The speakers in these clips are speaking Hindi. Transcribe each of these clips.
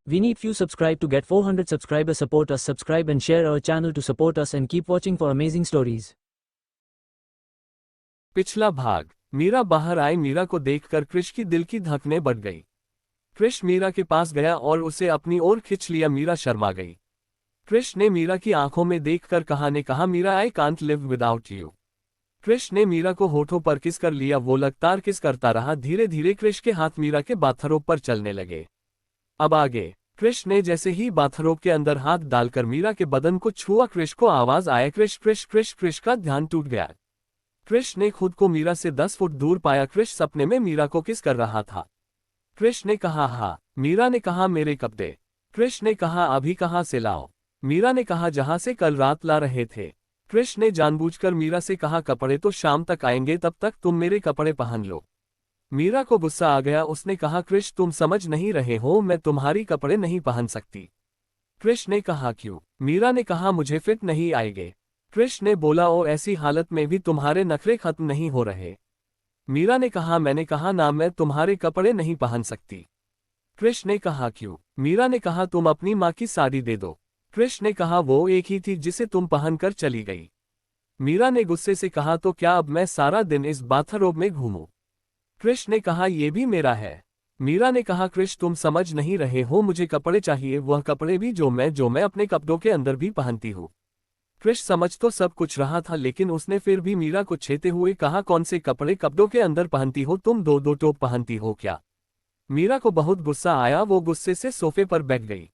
We need few subscribe to get 400 subscribers. Support us, subscribe and share our channel to support us and keep watching for amazing stories. पिछला भाग। मीरा बाहर आई। मीरा को देखकर कृष की दिल की धड़कनें बढ़ गई। कृष मीरा के पास गया और उसे अपनी ओर खींच लिया। मीरा शर्मा गई। कृष ने मीरा की आंखों में देखकर कहा Meera, I can't live without you. Krish ने मीरा को होठों पर किस कर लिया। वो लगातार किस करता रहा। धीरे धीरे कृष के हाथ मीरा के बाथरोब पर चलने लगे। अब आगे। कृष ने जैसे ही बाथरोब के अंदर हाथ डालकर मीरा के बदन को छुआ, कृष को आवाज आया, कृष कृष कृष। कृष का ध्यान टूट गया। कृष ने खुद को मीरा से 10 फुट दूर पाया। कृष सपने में मीरा को किस कर रहा था। कृष ने कहा हाँ। मीरा ने कहा मेरे कपड़े। कृष ने कहा अभी कहाँ से लाओ। मीरा ने कहा जहां से कल रात ला रहे थे। कृष ने जानबूझकर मीरा से कहा कपड़े तो शाम तक आएंगे, तब तक तुम मेरे कपड़े पहन लो। मीरा को गुस्सा आ गया। उसने कहा कृष तुम समझ नहीं रहे हो, मैं तुम्हारी कपड़े नहीं पहन सकती। कृष ने कहा क्यों। मीरा ने कहा मुझे फिट नहीं आएंगे। कृष ने बोला ओ ऐसी हालत में भी तुम्हारे नखरे खत्म नहीं हो रहे। मीरा ने कहा मैंने कहा ना, मैं तुम्हारे कपड़े नहीं पहन सकती। कृष ने कहा क्यों। मीरा ने कहा तुम अपनी माँ की साड़ी दे दो। कृष ने कहा वो एक ही थी जिसे तुम पहनकर चली गई। मीरा ने गुस्से से कहा तो क्या अब मैं सारा दिन इस बाथरोब में घूमूं। कृष ने कहा यह भी मेरा है। मीरा ने कहा कृष तुम समझ नहीं रहे हो, मुझे कपड़े चाहिए, वह कपड़े भी जो मैं अपने कपड़ों के अंदर भी पहनती हूँ। कृष समझ तो सब कुछ रहा था, लेकिन उसने फिर भी मीरा को छेड़ते हुए कहा कौन से कपड़े कपड़ों के अंदर पहनती हो तुम, दो दो टॉप पहनती हो क्या। मीरा को बहुत गुस्सा आया। वो गुस्से से सोफे पर बैठ गई।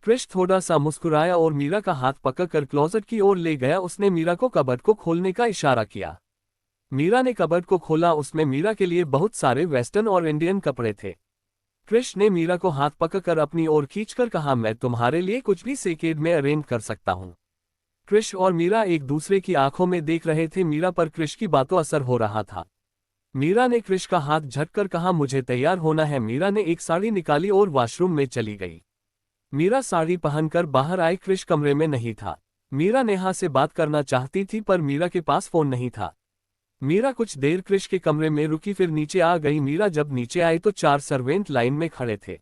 कृष थोड़ा सा मुस्कुराया और मीरा का हाथ पकड़कर क्लोजेट की ओर ले गया। उसने मीरा को कबर्ड को खोलने का इशारा किया। मीरा ने कबर्ड को खोला। उसमें मीरा के लिए बहुत सारे वेस्टर्न और इंडियन कपड़े थे। कृष ने मीरा को हाथ पकड़कर अपनी ओर खींचकर कहा मैं तुम्हारे लिए कुछ भी सेकेंड में अरेंज कर सकता हूँ। कृष और मीरा एक दूसरे की आंखों में देख रहे थे। मीरा पर कृष की बातों असर हो रहा था। मीरा ने कृष का हाथ झटकर कहा मुझे तैयार होना है। मीरा ने एक साड़ी निकाली और वॉशरूम में चली गई। मीरा साड़ी पहनकर बाहर आई। कृष कमरे में नहीं था। मीरा नेहा से बात करना चाहती थी पर मीरा के पास फोन नहीं था। मीरा कुछ देर कृष के कमरे में रुकी, फिर नीचे आ गई। मीरा जब नीचे आई तो 4 सर्वेंट लाइन में खड़े थे।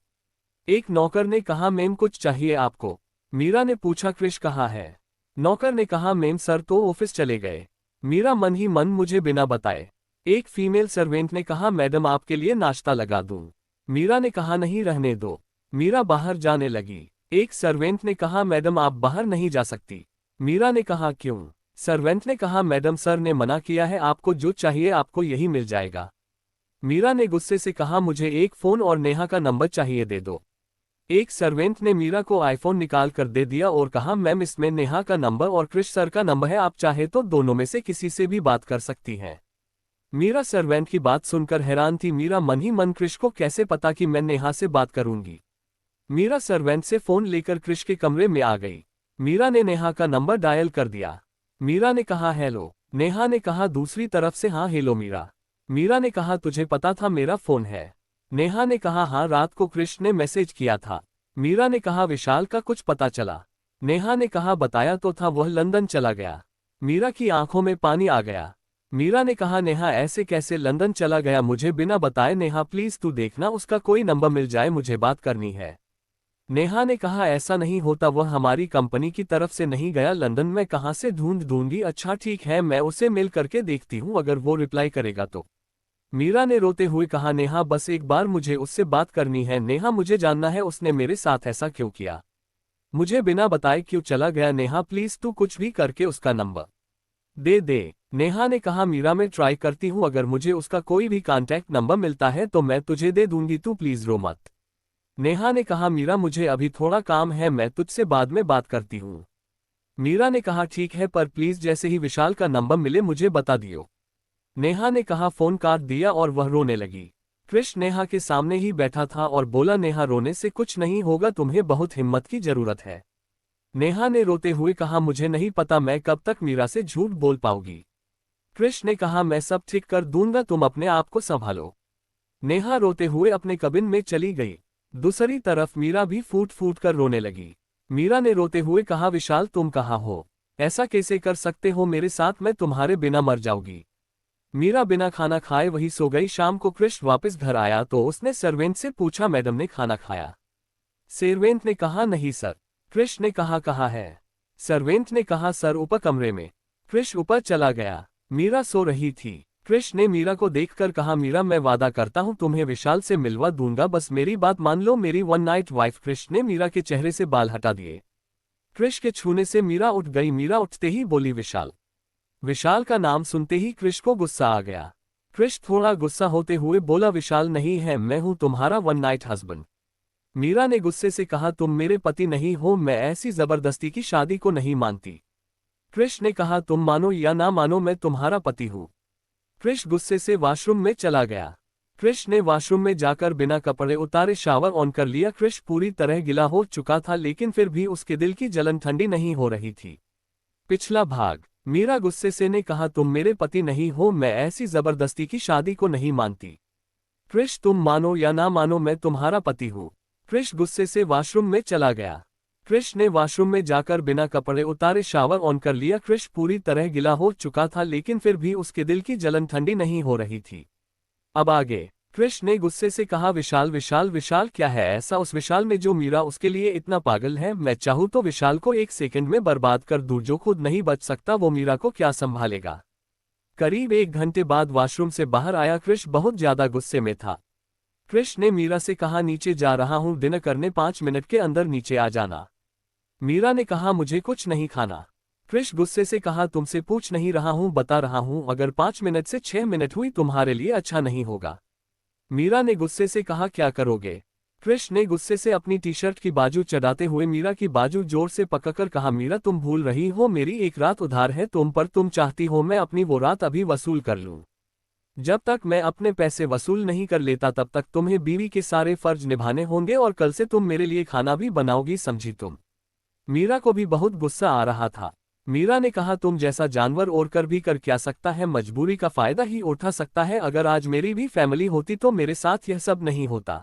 एक नौकर ने कहा मैम कुछ चाहिए आपको। मीरा ने पूछा कृष कहाँ है। नौकर ने कहा मैम सर तो ऑफिस चले गए। मीरा मन ही मन मुझे बिना बताए। एक फीमेल सर्वेंट ने कहा मैडम आपके लिए नाश्ता लगा दूं। मीरा ने कहा नहीं रहने दो। मीरा बाहर जाने लगी। एक सर्वेंट ने कहा मैडम आप बाहर नहीं जा सकती। मीरा ने कहा क्यों। सर्वेंट ने कहा मैडम सर ने मना किया है, आपको जो चाहिए आपको यही मिल जाएगा। मीरा ने गुस्से से कहा मुझे एक फ़ोन और नेहा का नंबर चाहिए, दे दो। एक सर्वेंट ने मीरा को आईफोन निकाल कर दे दिया और कहा मैम इसमें नेहा का नंबर और कृष सर का नंबर है, आप चाहे तो दोनों में से किसी से भी बात कर सकती हैं। मीरा सर्वेंट की बात सुनकर हैरान थी। मीरा मन ही मन कृष को कैसे पता कि मैं नेहा से बात करूंगी। मीरा सर्वेंट से फ़ोन लेकर कृष के कमरे में आ गई। मीरा ने नेहा का नंबर डायल कर दिया। मीरा ने कहा हेलो। नेहा ने कहा दूसरी तरफ से हाँ हेलो मीरा। मीरा ने कहा तुझे पता था मेरा फ़ोन है। नेहा ने कहा हाँ रात को कृष ने मैसेज किया था। मीरा ने कहा विशाल का कुछ पता चला। नेहा ने कहा बताया तो था, वह लंदन चला गया। मीरा की आंखों में पानी आ गया। मीरा ने कहा नेहा ऐसे कैसे लंदन चला गया मुझे बिना बताए। नेहा प्लीज तू देखना उसका कोई नंबर मिल जाए, मुझे बात करनी है। नेहा ने कहा ऐसा नहीं होता, वह हमारी कंपनी की तरफ से नहीं गया लंदन, मैं कहाँ से ढूंढ दूंगी। अच्छा ठीक है मैं उसे मेल करके देखती हूँ, अगर वो रिप्लाई करेगा तो। मीरा ने रोते हुए कहा नेहा बस एक बार मुझे उससे बात करनी है। नेहा मुझे जानना है उसने मेरे साथ ऐसा क्यों किया, मुझे बिना बताए क्यों चला गया। नेहा प्लीज तू कुछ भी करके उसका नंबर दे दे। नेहा ने कहा मीरा मैं ट्राई करती हूँ, अगर मुझे उसका कोई भी कॉन्टैक्ट नंबर मिलता है तो मैं तुझे दे दूंगी, तू प्लीज रो मत। नेहा ने कहा मीरा मुझे अभी थोड़ा काम है, मैं तुझसे बाद में बात करती हूँ। मीरा ने कहा ठीक है पर प्लीज जैसे ही विशाल का नंबर मिले मुझे बता दियो। नेहा ने कहा फोन काट दिया और वह रोने लगी। कृष नेहा के सामने ही बैठा था और बोला नेहा रोने से कुछ नहीं होगा, तुम्हें बहुत हिम्मत की जरूरत है। नेहा ने रोते हुए कहा मुझे नहीं पता मैं कब तक मीरा से झूठ बोल पाऊंगी। कृष ने कहा मैं सब ठीक कर दूंगा, तुम अपने आप को संभालो। नेहा रोते हुए अपने कबिन में चली गई। दूसरी तरफ मीरा भी फूट फूट कर रोने लगी। मीरा ने रोते हुए कहा विशाल तुम कहाँ हो, ऐसा कैसे कर सकते हो मेरे साथ, मैं तुम्हारे बिना मर जाऊंगी। मीरा बिना खाना खाए वही सो गई। शाम को कृष वापस घर आया तो उसने सर्वेंट से पूछा मैडम ने खाना खाया। सर्वेंट ने कहा नहीं सर। क्रिश ने कहा कहाँ है? सर्वेंट ने कहा सर ऊपर कमरे में। क्रिश ऊपर चला गया। मीरा सो रही थी। क्रिश ने मीरा को देखकर कहा मीरा मैं वादा करता हूँ तुम्हें विशाल से मिलवा दूंगा, बस मेरी बात मान लो, मेरी वन नाइट वाइफ। क्रिश ने मीरा के चेहरे से बाल हटा दिए। क्रिश के छूने से मीरा उठ गई। मीरा उठते ही बोली विशाल। विशाल का नाम सुनते ही क्रिश को गुस्सा आ गया। क्रिश थोड़ा गुस्सा होते हुए बोला विशाल नहीं है, मैं हूं तुम्हारा वन नाइट हस्बैंड। मीरा ने गुस्से से कहा तुम मेरे पति नहीं हो, मैं ऐसी जबरदस्ती की शादी को नहीं मानती। क्रिश ने कहा तुम मानो या ना मानो मैं तुम्हारा पति हूं। क्रिश गुस्से से वॉशरूम में चला गया। क्रिश ने वॉशरूम में जाकर बिना कपड़े उतारे शावर ऑन कर लिया। क्रिश पूरी तरह गिला हो चुका था, लेकिन फिर भी उसके दिल की जलन ठंडी नहीं हो रही थी। पिछला भाग। मीरा गुस्से से ने कहा तुम मेरे पति नहीं हो, मैं ऐसी जबरदस्ती की शादी को नहीं मानती। क्रिश तुम मानो या ना मानो मैं तुम्हारा पति हूं। क्रिश गुस्से से वॉशरूम में चला गया। क्रिश ने वॉशरूम में जाकर बिना कपड़े उतारे शावर ऑन कर लिया। क्रिश पूरी तरह गिला हो चुका था, लेकिन फिर भी उसके दिल की जलन ठंडी नहीं हो रही थी। अब आगे। क्रिश ने गुस्से से कहा विशाल विशाल विशाल क्या है ऐसा उस विशाल में जो मीरा उसके लिए इतना पागल है? मैं चाहूं तो विशाल को 1 सेकंड में बर्बाद कर दूं, जो खुद नहीं बच सकता वो मीरा को क्या संभालेगा? करीब 1 घंटे बाद वॉशरूम से बाहर आया क्रिश बहुत ज्यादा गुस्से में था। क्रिश ने मीरा से कहा नीचे जा रहा हूं डिनर करने, 5 मिनट के अंदर नीचे आ जाना। मीरा ने कहा मुझे कुछ नहीं खाना। क्रिश गुस्से से कहा तुमसे पूछ नहीं रहा हूं, बता रहा हूं, अगर 5 मिनट से 6 मिनट हुई तुम्हारे लिए अच्छा नहीं होगा। मीरा ने गुस्से से कहा क्या करोगे? क्रिश ने गुस्से से अपनी टी शर्ट की बाजू चढ़ाते हुए मीरा की बाजू जोर से पकड़कर कहा मीरा तुम भूल रही हो मेरी एक रात उधार है तुम पर, तुम चाहती हो मैं अपनी वो रात अभी वसूल कर लूं। जब तक मैं अपने पैसे वसूल नहीं कर लेता तब तक तुम्हें बीवी के सारे फर्ज निभाने होंगे और कल से तुम मेरे लिए खाना भी बनाओगी, समझी तुम? मीरा को भी बहुत गुस्सा आ रहा था। मीरा ने कहा तुम जैसा जानवर और कर भी कर क्या सकता है, मजबूरी का फायदा ही उठा सकता है। अगर आज मेरी भी फैमिली होती तो मेरे साथ यह सब नहीं होता।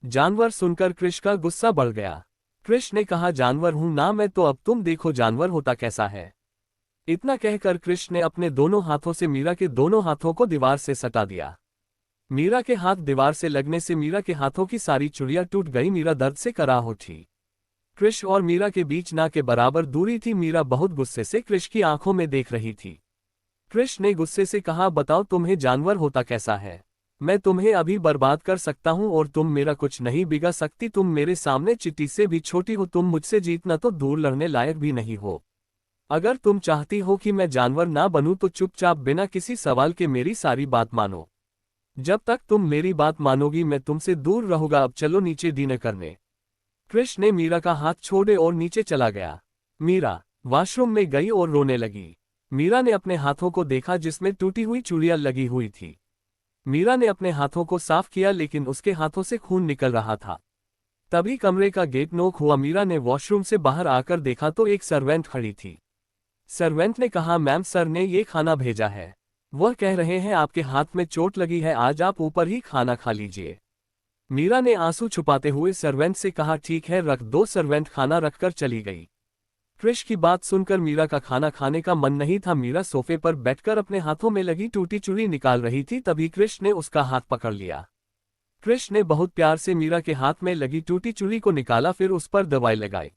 जानवर सुनकर क्रिश का गुस्सा बढ़ गया। क्रिश ने कहा जानवर हूं ना मैं तो, अब तुम देखो जानवर होता कैसा है। इतना कहकर क्रिश ने अपने दोनों हाथों से मीरा के दोनों हाथों को दीवार से सटा दिया। मीरा के हाथ दीवार से लगने से मीरा के हाथों की सारी चुड़ियां टूट गई। मीरा दर्द से कराह उठी। क्रिश और मीरा के बीच ना के बराबर दूरी थी। मीरा बहुत गुस्से से क्रिश की आंखों में देख रही थी। क्रिश ने गुस्से से कहा बताओ तुम्हें जानवर होता कैसा है? मैं तुम्हें अभी बर्बाद कर सकता हूं और तुम मेरा कुछ नहीं बिगाड़ सकती। तुम मेरे सामने चींटी से भी छोटी हो, तुम मुझसे जीतना तो दूर लड़ने लायक भी नहीं हो। अगर तुम चाहती हो कि मैं जानवर ना बनूं तो चुपचाप बिना किसी सवाल के मेरी सारी बात मानो। जब तक तुम मेरी बात मानोगी मैं तुमसे दूर रहूंगा। अब चलो नीचे डिनर करने। क्रिश ने मीरा का हाथ छोड़े और नीचे चला गया। मीरा वॉशरूम में गई और रोने लगी। मीरा ने अपने हाथों को देखा जिसमें टूटी हुई चूड़ियां लगी हुई थी। मीरा ने अपने हाथों को साफ किया लेकिन उसके हाथों से खून निकल रहा था। तभी कमरे का गेट नॉक हुआ। मीरा ने वॉशरूम से बाहर आकर देखा तो एक सर्वेंट खड़ी थी। सर्वेंट ने कहा मैम सर ने ये खाना भेजा है। वह कह रहे हैं आपके हाथ में चोट लगी है, आज आप ऊपर ही खाना खा लीजिए। मीरा ने आंसू छुपाते हुए सर्वेंट से कहा ठीक है रख दो। सर्वेंट खाना रखकर चली गई। क्रिश की बात सुनकर मीरा का खाना खाने का मन नहीं था। मीरा सोफे पर बैठकर अपने हाथों में लगी टूटी चूड़ी निकाल रही थी, तभी क्रिश ने उसका हाथ पकड़ लिया। क्रिश ने बहुत प्यार से मीरा के हाथ में लगी टूटी चूड़ी को निकाला, फिर उस पर दवाई लगाई।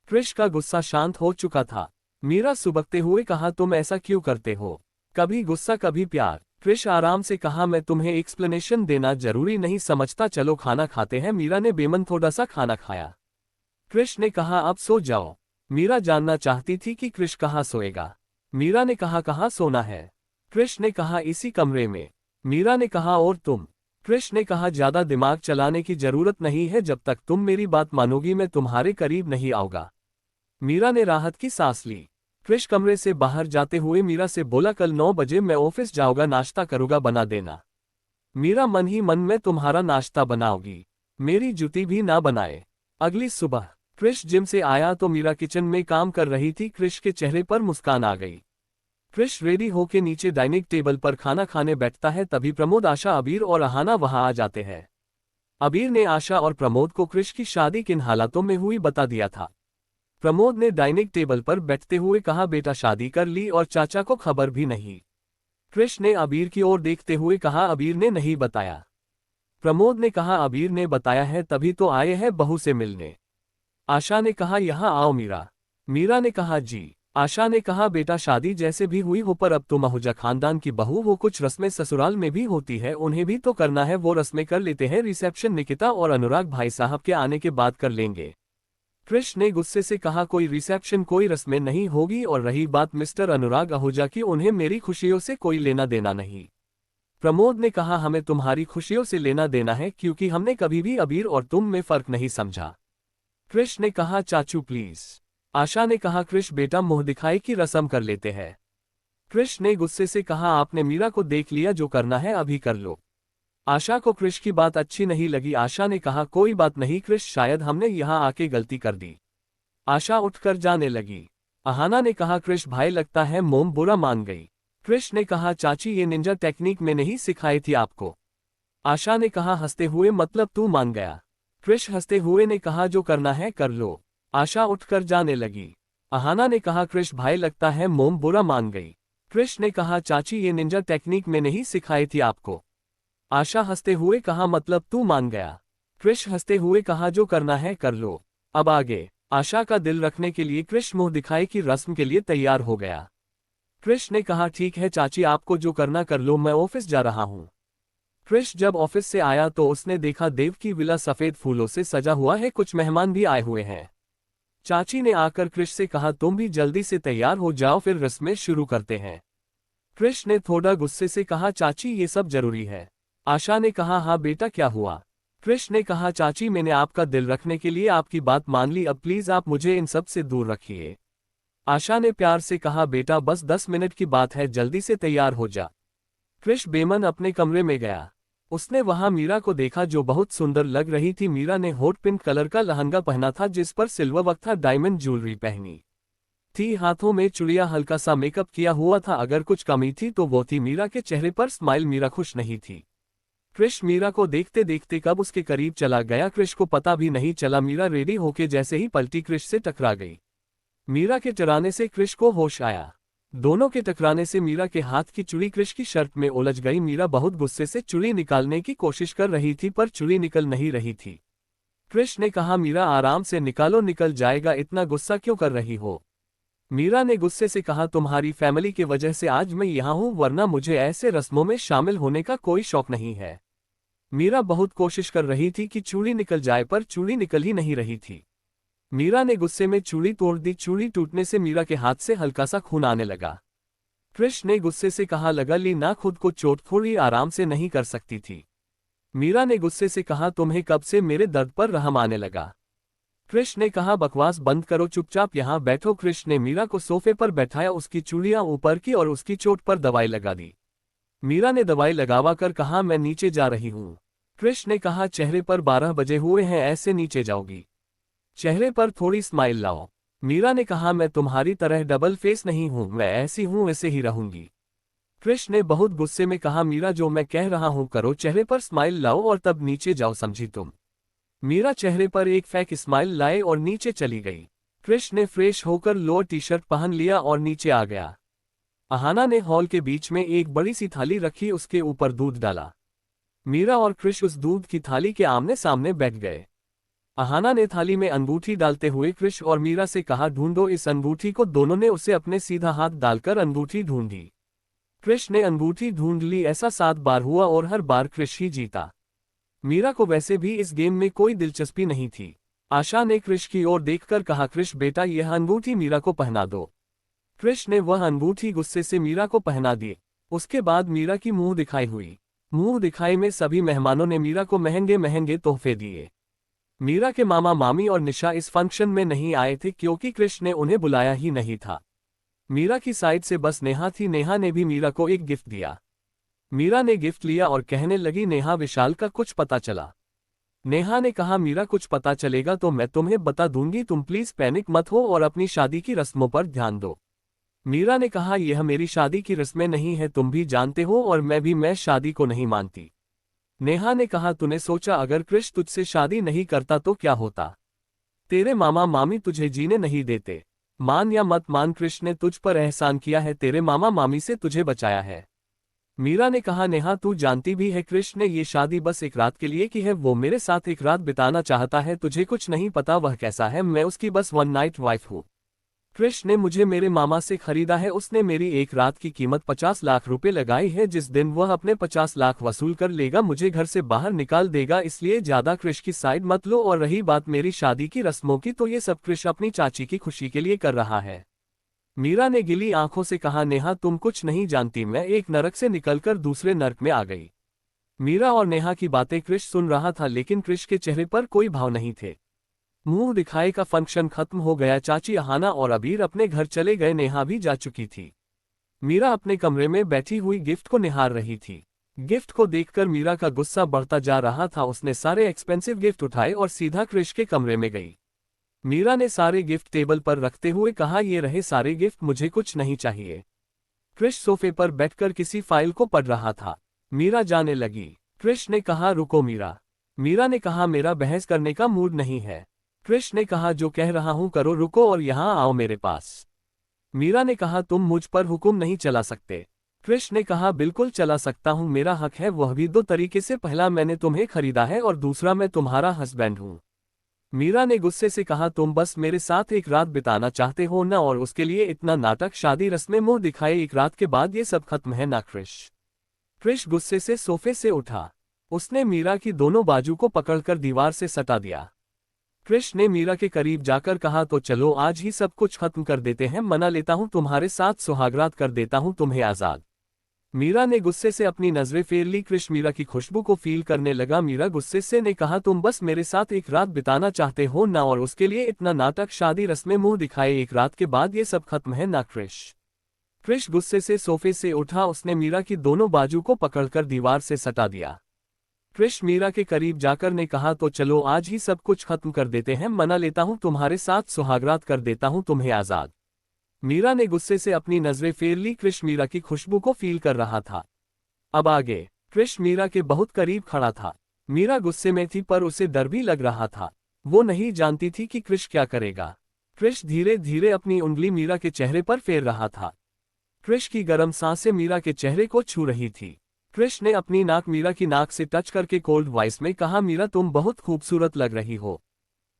क्रिश का गुस्सा शांत हो चुका था। मीरा सुबकते हुए कहा तुम ऐसा क्यों करते हो? कभी गुस्सा कभी प्यार। क्रिश आराम से कहा मैं तुम्हें एक्सप्लेनेशन देना जरूरी नहीं समझता, चलो खाना खाते हैं। मीरा ने बेमन थोड़ा सा खाना खाया। क्रिश ने कहा अब सो जाओ। मीरा जानना चाहती थी कि क्रिश कहाँ सोएगा। मीरा ने कहा कहाँ सोना है? क्रिश ने कहा इसी कमरे में। मीरा ने कहा और तुम? क्रिश ने कहा ज्यादा दिमाग चलाने की जरूरत नहीं है, जब तक तुम मेरी बात मानोगी मैं तुम्हारे करीब नहीं आऊंगा। मीरा ने राहत की सांस ली। क्रिश कमरे से बाहर जाते हुए मीरा से बोला कल 9 बजे मैं ऑफिस जाऊंगा, नाश्ता करूंगा, बना देना। मीरा मन ही मन में तुम्हारा नाश्ता बनाओगी, मेरी जूती भी ना बनाए। अगली सुबह क्रिश जिम से आया तो मीरा किचन में काम कर रही थी। क्रिश के चेहरे पर मुस्कान आ गई। क्रिश रेडी होके नीचे डाइनिंग टेबल पर खाना खाने बैठता है, तभी प्रमोद, आशा, अबीर और अहाना वहां आ जाते हैं। अबीर ने आशा और प्रमोद को क्रिश की शादी किन हालातों में हुई बता दिया था। प्रमोद ने डाइनिंग टेबल पर बैठते हुए कहा बेटा शादी कर ली और चाचा को खबर भी नहीं। क्रिश ने अबीर की ओर देखते हुए कहा अबीर ने नहीं बताया। प्रमोद ने कहा अबीर ने बताया है तभी तो आए हैं बहू से मिलने। आशा ने कहा यहाँ आओ मीरा। मीरा ने कहा जी। आशा ने कहा बेटा शादी जैसे भी हुई हो पर अब तुम आहूजा खानदान की बहू हो, कुछ रस्में ससुराल में भी होती है उन्हें भी तो करना है, वो रस्में कर लेते हैं, रिसेप्शन निकिता और अनुराग भाई साहब के आने के बाद कर लेंगे। कृष ने गुस्से से कहा कोई रिसेप्शन कोई रस्में नहीं होगी, और रही बात मिस्टर अनुराग आहूजा की, उन्हें मेरी खुशियों से कोई लेना देना नहीं। प्रमोद ने कहा हमें तुम्हारी खुशियों से लेना देना है क्योंकि हमने कभी भी अबीर और तुम में फर्क नहीं समझा। कृष ने कहा चाचू प्लीज। आशा ने कहा कृष बेटा मुंह दिखाई की रस्म कर लेते हैं। कृष ने गुस्से से कहा आपने मीरा को देख लिया, जो करना है अभी कर लो। आशा को कृष की बात अच्छी नहीं लगी। आशा ने कहा कोई बात नहीं कृष, शायद हमने यहाँ आके गलती कर दी। आशा उठकर जाने लगी। अहाना ने कहा कृष भाई लगता है मोम बुरा मान गई। कृष ने कहा चाची ये निंजा टेक्निक में नहीं सिखाई थी आपको। आशा ने कहा हंसते हुए मतलब तू मान गया। कृष हंसते हुए ने कहा जो करना है कर लो। आशा उठकर जाने लगी। अहाना ने कहा कृष भाई लगता है मोम बुरा मान गई। कृष ने कहा चाची ये निंजा टेक्निक में नहीं सिखाई थी आपको। आशा हंसते हुए कहा मतलब तू मान गया। कृष हंसते हुए कहा जो करना है कर लो। अब आगे। आशा का दिल रखने के लिए कृष मुंह दिखाई की रस्म के लिए तैयार हो गया। कृष ने कहा ठीक है चाची आपको जो करना कर लो, मैं ऑफिस जा रहा हूं। कृष जब ऑफिस से आया तो उसने देखा देव की विला सफेद फूलों से सजा हुआ है, कुछ मेहमान भी आए हुए हैं। चाची ने आकर कृष से कहा तुम भी जल्दी से तैयार हो जाओ फिर रस्में शुरू करते हैं। कृष ने थोड़ा गुस्से से कहा चाची ये सब जरूरी है। आशा ने कहा हाँ बेटा क्या हुआ। कृष ने कहा चाची मैंने आपका दिल रखने के लिए आपकी बात मान ली, अब प्लीज आप मुझे इन सब से दूर रखिए। आशा ने प्यार से कहा बेटा बस 10 मिनट की बात है, जल्दी से तैयार हो जा। कृष बेमन अपने कमरे में गया। उसने वहां मीरा को देखा जो बहुत सुंदर लग रही थी। मीरा ने हॉट पिंक कलर का लहंगा पहना था जिस पर सिल्वर वर्क था, डायमंड ज्वेलरी पहनी थी, हाथों में चूड़ियां, हल्का सा मेकअप किया हुआ था। अगर कुछ कमी थी तो वो थी मीरा के चेहरे पर स्माइल। मीरा खुश नहीं थी। कृष मीरा को देखते देखते कब उसके करीब चला गया, कृष को पता भी नहीं चला। मीरा रेडी होके जैसे ही पलटी कृष से टकरा गई। मीरा के टकराने से कृष को होश आया। दोनों के टकराने से मीरा के हाथ की चूड़ी कृष की शर्ट में उलझ गई। मीरा बहुत गुस्से से चूड़ी निकालने की कोशिश कर रही थी पर चूड़ी निकल नहीं रही थी। कृष ने कहा मीरा आराम से निकालो, निकल जाएगा, इतना गुस्सा क्यों कर रही हो। मीरा ने गुस्से से कहा तुम्हारी फैमिली की वजह से आज मैं यहाँ हूँ, वरना मुझे ऐसे रस्मों में शामिल होने का कोई शौक नहीं है। मीरा बहुत कोशिश कर रही थी कि चूड़ी निकल जाए पर चूड़ी निकल ही नहीं रही थी। मीरा ने गुस्से में चूड़ी तोड़ दी। चूड़ी टूटने से मीरा के हाथ से हल्का सा खून आने लगा। कृष ने गुस्से से कहा लगा ली ना, खुद को चोट थोड़ी आराम से नहीं कर सकती थी। मीरा ने गुस्से से कहा तुम्हें कब से मेरे दर्द पर रहम आने लगा। कृष ने कहा बकवास बंद करो, चुपचाप यहाँ बैठो। कृष ने मीरा को सोफे पर बैठाया, उसकी चूड़ियां ऊपर की और उसकी चोट पर दवाई लगा दी। मीरा ने दवाई लगावा कर कहा मैं नीचे जा रही हूँ। कृष ने कहा चेहरे पर 12 बजे हुए हैं, ऐसे नीचे जाओगी, चेहरे पर थोड़ी स्माइल लाओ। मीरा ने कहा मैं तुम्हारी तरह डबल फेस नहीं हूं, मैं ऐसी हूं ऐसे ही रहूंगी। कृष ने बहुत गुस्से में कहा मीरा जो मैं कह रहा हूं करो, चेहरे पर स्माइल लाओ और तब नीचे जाओ, समझी तुम। मीरा चेहरे पर एक फेक स्माइल लाए और नीचे चली गई। कृष ने फ्रेश होकर लोअर टी शर्ट पहन लिया और नीचे आ गया। अहाना ने हॉल के बीच में एक बड़ी सी थाली रखी, उसके ऊपर दूध डाला। मीरा और कृष उस दूध की थाली के आमने सामने बैठ गए। अहाना ने थाली में अंगूठी डालते हुए कृष और मीरा से कहा ढूंढो इस अंगूठी को। दोनों ने उसे अपने सीधा हाथ डालकर अंगूठी ढूंढी। कृष ने अंगूठी ढूंढ ली। ऐसा 7 बार हुआ और हर बार कृष ही जीता। मीरा को वैसे भी इस गेम में कोई दिलचस्पी नहीं थी। आशा ने कृष की ओर देखकर कहा कृष बेटा यह अंगूठी मीरा को पहना दो। कृष ने वह अंगूठी गुस्से से मीरा को पहना दी। उसके बाद मीरा की मुंह दिखाई हुई। मुंह दिखाई में सभी मेहमानों ने मीरा को महंगे महंगे तोहफे दिए। मीरा के मामा मामी और निशा इस फंक्शन में नहीं आए थे क्योंकि कृष ने उन्हें बुलाया ही नहीं था। मीरा की साइड से बस नेहा थी। नेहा ने भी मीरा को एक गिफ्ट दिया। मीरा ने गिफ्ट लिया और कहने लगी नेहा विशाल का कुछ पता चला। नेहा ने कहा मीरा कुछ पता चलेगा तो मैं तुम्हें बता दूंगी, तुम प्लीज पैनिक मत हो और अपनी शादी की रस्मों पर ध्यान दो। मीरा ने कहा यह मेरी शादी की रस्में नहीं है, तुम भी जानते हो और मैं शादी को नहीं मानती। नेहा ने कहा तूने सोचा अगर कृष तुझसे शादी नहीं करता तो क्या होता। तेरे मामा मामी तुझे जीने नहीं देते। मान या मत मान, कृष ने तुझ पर एहसान किया है, तेरे मामा मामी से तुझे बचाया है। मीरा ने कहा, नेहा तू जानती भी है कृष ने ये शादी बस एक रात के लिए की है, वो मेरे साथ एक रात बिताना चाहता है, तुझे कुछ नहीं पता वह कैसा है, मैं उसकी बस वन नाइट वाइफ हूँ। कृष ने मुझे मेरे मामा से खरीदा है, उसने मेरी एक रात की कीमत 50 लाख रुपए लगाई है, जिस दिन वह अपने 50 लाख वसूल कर लेगा मुझे घर से बाहर निकाल देगा, इसलिए ज्यादा कृष की साइड मत लो, और रही बात मेरी शादी की रस्मों की तो ये सब कृष अपनी चाची की खुशी के लिए कर रहा है। मीरा ने गिली आंखों से कहा, नेहा तुम कुछ नहीं जानती, मैं एक नरक से निकलकर दूसरे नरक में आ गई। मीरा और नेहा की बातें कृष सुन रहा था, लेकिन कृष के चेहरे पर कोई भाव नहीं थे। मुंह दिखाए का फंक्शन खत्म हो गया, चाची अहाना और अबीर अपने घर चले गए, नेहा भी जा चुकी थी। मीरा अपने कमरे में बैठी हुई गिफ्ट को निहार रही थी। गिफ्ट को देखकर मीरा का गुस्सा बढ़ता जा रहा था, उसने सारे एक्सपेंसिव गिफ्ट उठाए और सीधा कृष के कमरे में गई। मीरा ने सारे गिफ्ट टेबल पर रखते हुए कहा, ये रहे सारे गिफ्ट, मुझे कुछ नहीं चाहिए। कृष सोफे पर बैठकर किसी फाइल को पढ़ रहा था। मीरा जाने लगी। कृष ने कहा, रुको मीरा। मीरा ने कहा, मेरा बहस करने का मूड नहीं है। कृष ने कहा, जो कह रहा हूं करो, रुको और यहां आओ मेरे पास। मीरा ने कहा, तुम मुझ पर हुक्म नहीं चला सकते। कृष ने कहा, बिल्कुल चला सकता हूं, मेरा हक है, वह भी दो तरीके से, पहला मैंने तुम्हें खरीदा है और दूसरा मैं तुम्हारा हस्बैंड हूं। मीरा ने गुस्से से कहा, तुम बस मेरे साथ एक रात बिताना चाहते हो ना, और उसके लिए इतना नाटक, शादी रस्में मुंह दिखाए, एक रात के बाद ये सब खत्म है ना कृष। कृष गुस्से से सोफे से उठा। उसने मीरा की दोनों बाजू को पकड़कर दीवार से सटा दिया। कृष ने मीरा के करीब जाकर कहा, तो चलो आज ही सब कुछ खत्म कर देते हैं, मना लेता हूं, तुम्हारे साथ सुहागरात कर देता हूं तुम्हें आजाद। मीरा ने गुस्से से अपनी नजरें फेर ली। कृष मीरा की खुशबू को फील करने लगा। मीरा गुस्से से ने कहा, तुम बस मेरे साथ एक रात बिताना चाहते हो ना, और उसके लिए इतना नाटक, शादी रस्में मुंह दिखाए, एक रात के बाद ये सब खत्म है ना कृष। कृष गुस्से से सोफे से उठा। उसने मीरा की दोनों बाजू को पकड़कर दीवार से सटा दिया। कृष मीरा के करीब जाकर ने कहा, तो चलो आज ही सब कुछ खत्म कर देते हैं, मना लेता हूं, तुम्हारे साथ सुहागरात कर देता हूं तुम्हें आजाद। मीरा ने गुस्से से अपनी नजरें फेर ली। कृष मीरा की खुशबू को फील कर रहा था। अब आगे। कृष मीरा के बहुत करीब खड़ा था। मीरा गुस्से में थी, पर उसे डर भी लग रहा था। वो नहीं जानती थी कि कृष क्या करेगा। कृष धीरे धीरे अपनी उंगली मीरा के चेहरे पर फेर रहा था। कृष की गर्म सांसें मीरा के चेहरे को छू रही थी। कृष ने अपनी नाक मीरा की नाक से टच करके कोल्ड वॉइस में कहा, मीरा तुम बहुत खूबसूरत लग रही हो।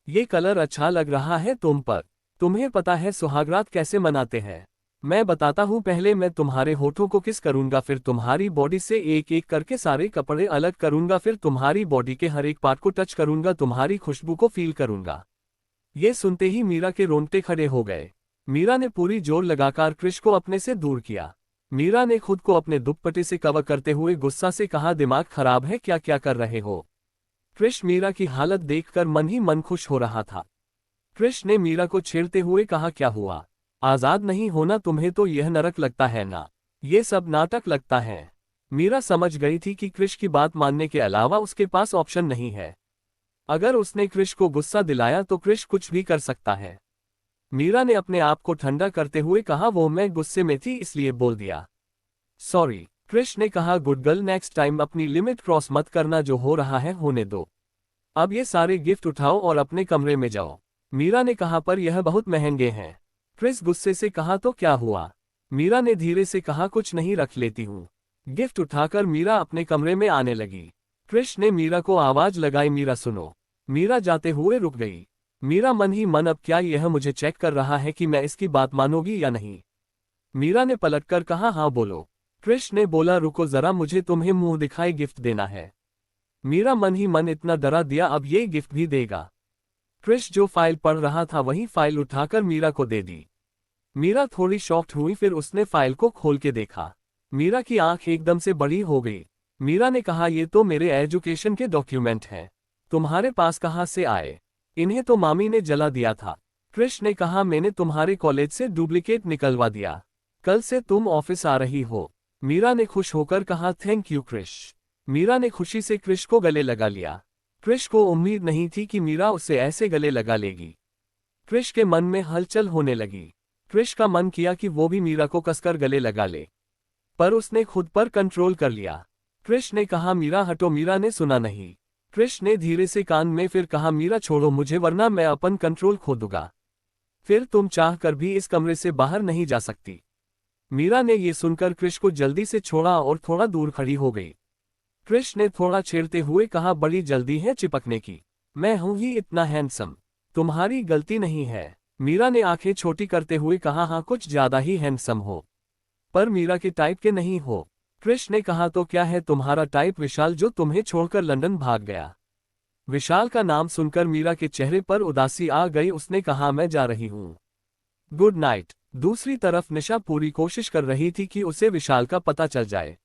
ये कलर अच्छा लग रहा है तुम पर। तुम्हें पता है सुहागरात कैसे मनाते हैं? मैं बताता हूँ, पहले मैं तुम्हारे होठों को किस करूंगा, फिर तुम्हारी बॉडी से एक एक करके सारे कपड़े अलग करूंगा, फिर तुम्हारी बॉडी के हर एक पार्ट को टच करूंगा, तुम्हारी खुशबू को फील करूंगा। ये सुनते ही मीरा के रोंगटे खड़े हो गए। मीरा ने पूरी जोर लगाकर कृष को अपने से दूर किया। मीरा ने खुद को अपने दुपट्टे से कवर करते हुए गुस्सा से कहा, दिमाग खराब है क्या, क्या कर रहे हो? कृष मीरा की हालत देखकर मन ही मन खुश हो रहा था। कृष ने मीरा को छेड़ते हुए कहा, क्या हुआ? आजाद नहीं होना तुम्हें तो यह नरक लगता है ना? ये सब नाटक लगता है। मीरा समझ गई थी कि कृष की बात मानने के अलावा उसके पास ऑप्शन नहीं है। अगर उसने कृष को गुस्सा दिलाया तो कृष कुछ भी कर सकता है। मीरा ने अपने आप को ठंडा करते हुए कहा, वो मैं गुस्से में थी इसलिए बोल दिया। सॉरी। कृष ने कहा, गुड गर्ल, नेक्स्ट टाइम अपनी लिमिट क्रॉस मत करना, जो हो रहा है होने दो। अब ये सारे गिफ्ट उठाओ और अपने कमरे में जाओ। मीरा ने कहा, पर यह बहुत महंगे हैं। कृष गुस्से से कहा, तो क्या हुआ? मीरा ने धीरे से कहा, कुछ नहीं, रख लेती हूँ। गिफ्ट उठाकर मीरा अपने कमरे में आने लगी। कृष ने मीरा को आवाज लगाई, मीरा सुनो। मीरा जाते हुए रुक गई। मीरा मन ही मन, अब क्या यह मुझे चेक कर रहा है कि मैं इसकी बात मानूंगी या नहीं? मीरा ने पलटकर कहा, हाँ बोलो। कृष ने बोला, रुको जरा, मुझे तुम्हें मुंह दिखाए गिफ्ट देना है। मीरा मन ही मन इतना डरा दिया, अब ये गिफ्ट भी देगा। कृष जो फाइल पढ़ रहा था वही फाइल उठाकर मीरा को दे दी। मीरा थोड़ी शॉक्ड हुई, फिर उसने फाइल को खोल के देखा। मीरा की आंख एकदम से बड़ी हो गई। मीरा ने कहा, ये तो मेरे एजुकेशन के डॉक्यूमेंट हैं। तुम्हारे पास कहाँ से आए? इन्हें तो मामी ने जला दिया था। कृष ने कहा, मैंने तुम्हारे कॉलेज से डुप्लीकेट निकलवा दिया। कल से तुम ऑफिस आ रही हो। मीरा ने खुश होकर कहा, थैंक यू कृष। मीरा ने खुशी से कृष को गले लगा लिया। कृष को उम्मीद नहीं थी कि मीरा उसे ऐसे गले लगा लेगी। कृष के मन में हलचल होने लगी। कृष का मन किया कि वो भी मीरा को कसकर गले लगा ले, पर उसने खुद पर कंट्रोल कर लिया। कृष ने कहा, मीरा हटो। मीरा ने सुना नहीं। कृष ने धीरे से कान में फिर कहा, मीरा छोड़ो मुझे, वरना मैं अपन कंट्रोल खो दूंगा। फिर तुम चाह कर भी इस कमरे से बाहर नहीं जा सकती। मीरा ने ये सुनकर क्रिश को जल्दी से छोड़ा और थोड़ा दूर खड़ी हो गई। क्रिश ने थोड़ा छेड़ते हुए कहा, बड़ी जल्दी है चिपकने की, मैं हूं ही इतना हैंडसम, तुम्हारी गलती नहीं है। मीरा ने आंखें छोटी करते हुए कहा, हाँ कुछ ज्यादा ही हैंडसम हो, पर मीरा के टाइप के नहीं हो। क्रिश ने कहा, तो क्या है तुम्हारा टाइप? विशाल, जो तुम्हें छोड़कर लंदन भाग गया। विशाल का नाम सुनकर मीरा के चेहरे पर उदासी आ गई। उसने कहा, मैं जा रही हूँ, गुड नाइट। दूसरी तरफ निशा पूरी कोशिश कर रही थी कि उसे विशाल का पता चल जाए।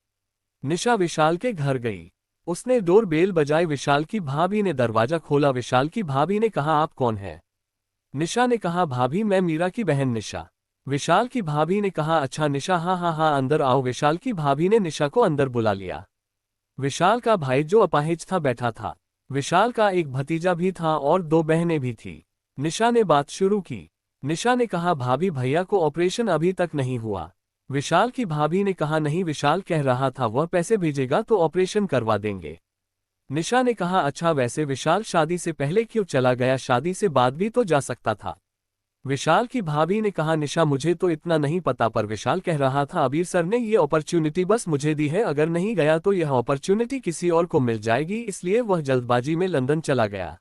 निशा विशाल के घर गई। उसने डोर बेल बजाई। विशाल की भाभी ने दरवाजा खोला। विशाल की भाभी ने कहा, आप कौन है? निशा ने कहा, भाभी मैं मीरा की बहन निशा। विशाल की भाभी ने कहा, अच्छा निशा, हाँ हाँ हाँ अंदर आओ। विशाल की भाभी ने निशा को अंदर बुला लिया। विशाल का भाई जो अपाहिज था बैठा था। विशाल का एक भतीजा भी था और 2 बहनें भी थी। निशा ने बात शुरू की। निशा ने कहा, भाभी भैया को ऑपरेशन अभी तक नहीं हुआ। विशाल की भाभी ने कहा, नहीं, विशाल कह रहा था वह पैसे भेजेगा तो ऑपरेशन करवा देंगे। निशा ने कहा, अच्छा वैसे विशाल शादी से पहले क्यों चला गया? शादी से बाद भी तो जा सकता था। विशाल की भाभी ने कहा, निशा मुझे तो इतना नहीं पता, पर विशाल कह रहा था अबीर सर ने ये अपॉर्चुनिटी बस मुझे दी है, अगर नहीं गया तो यह अपॉर्चुनिटी किसी और को मिल जाएगी, इसलिए वह जल्दबाजी में लंदन चला गया।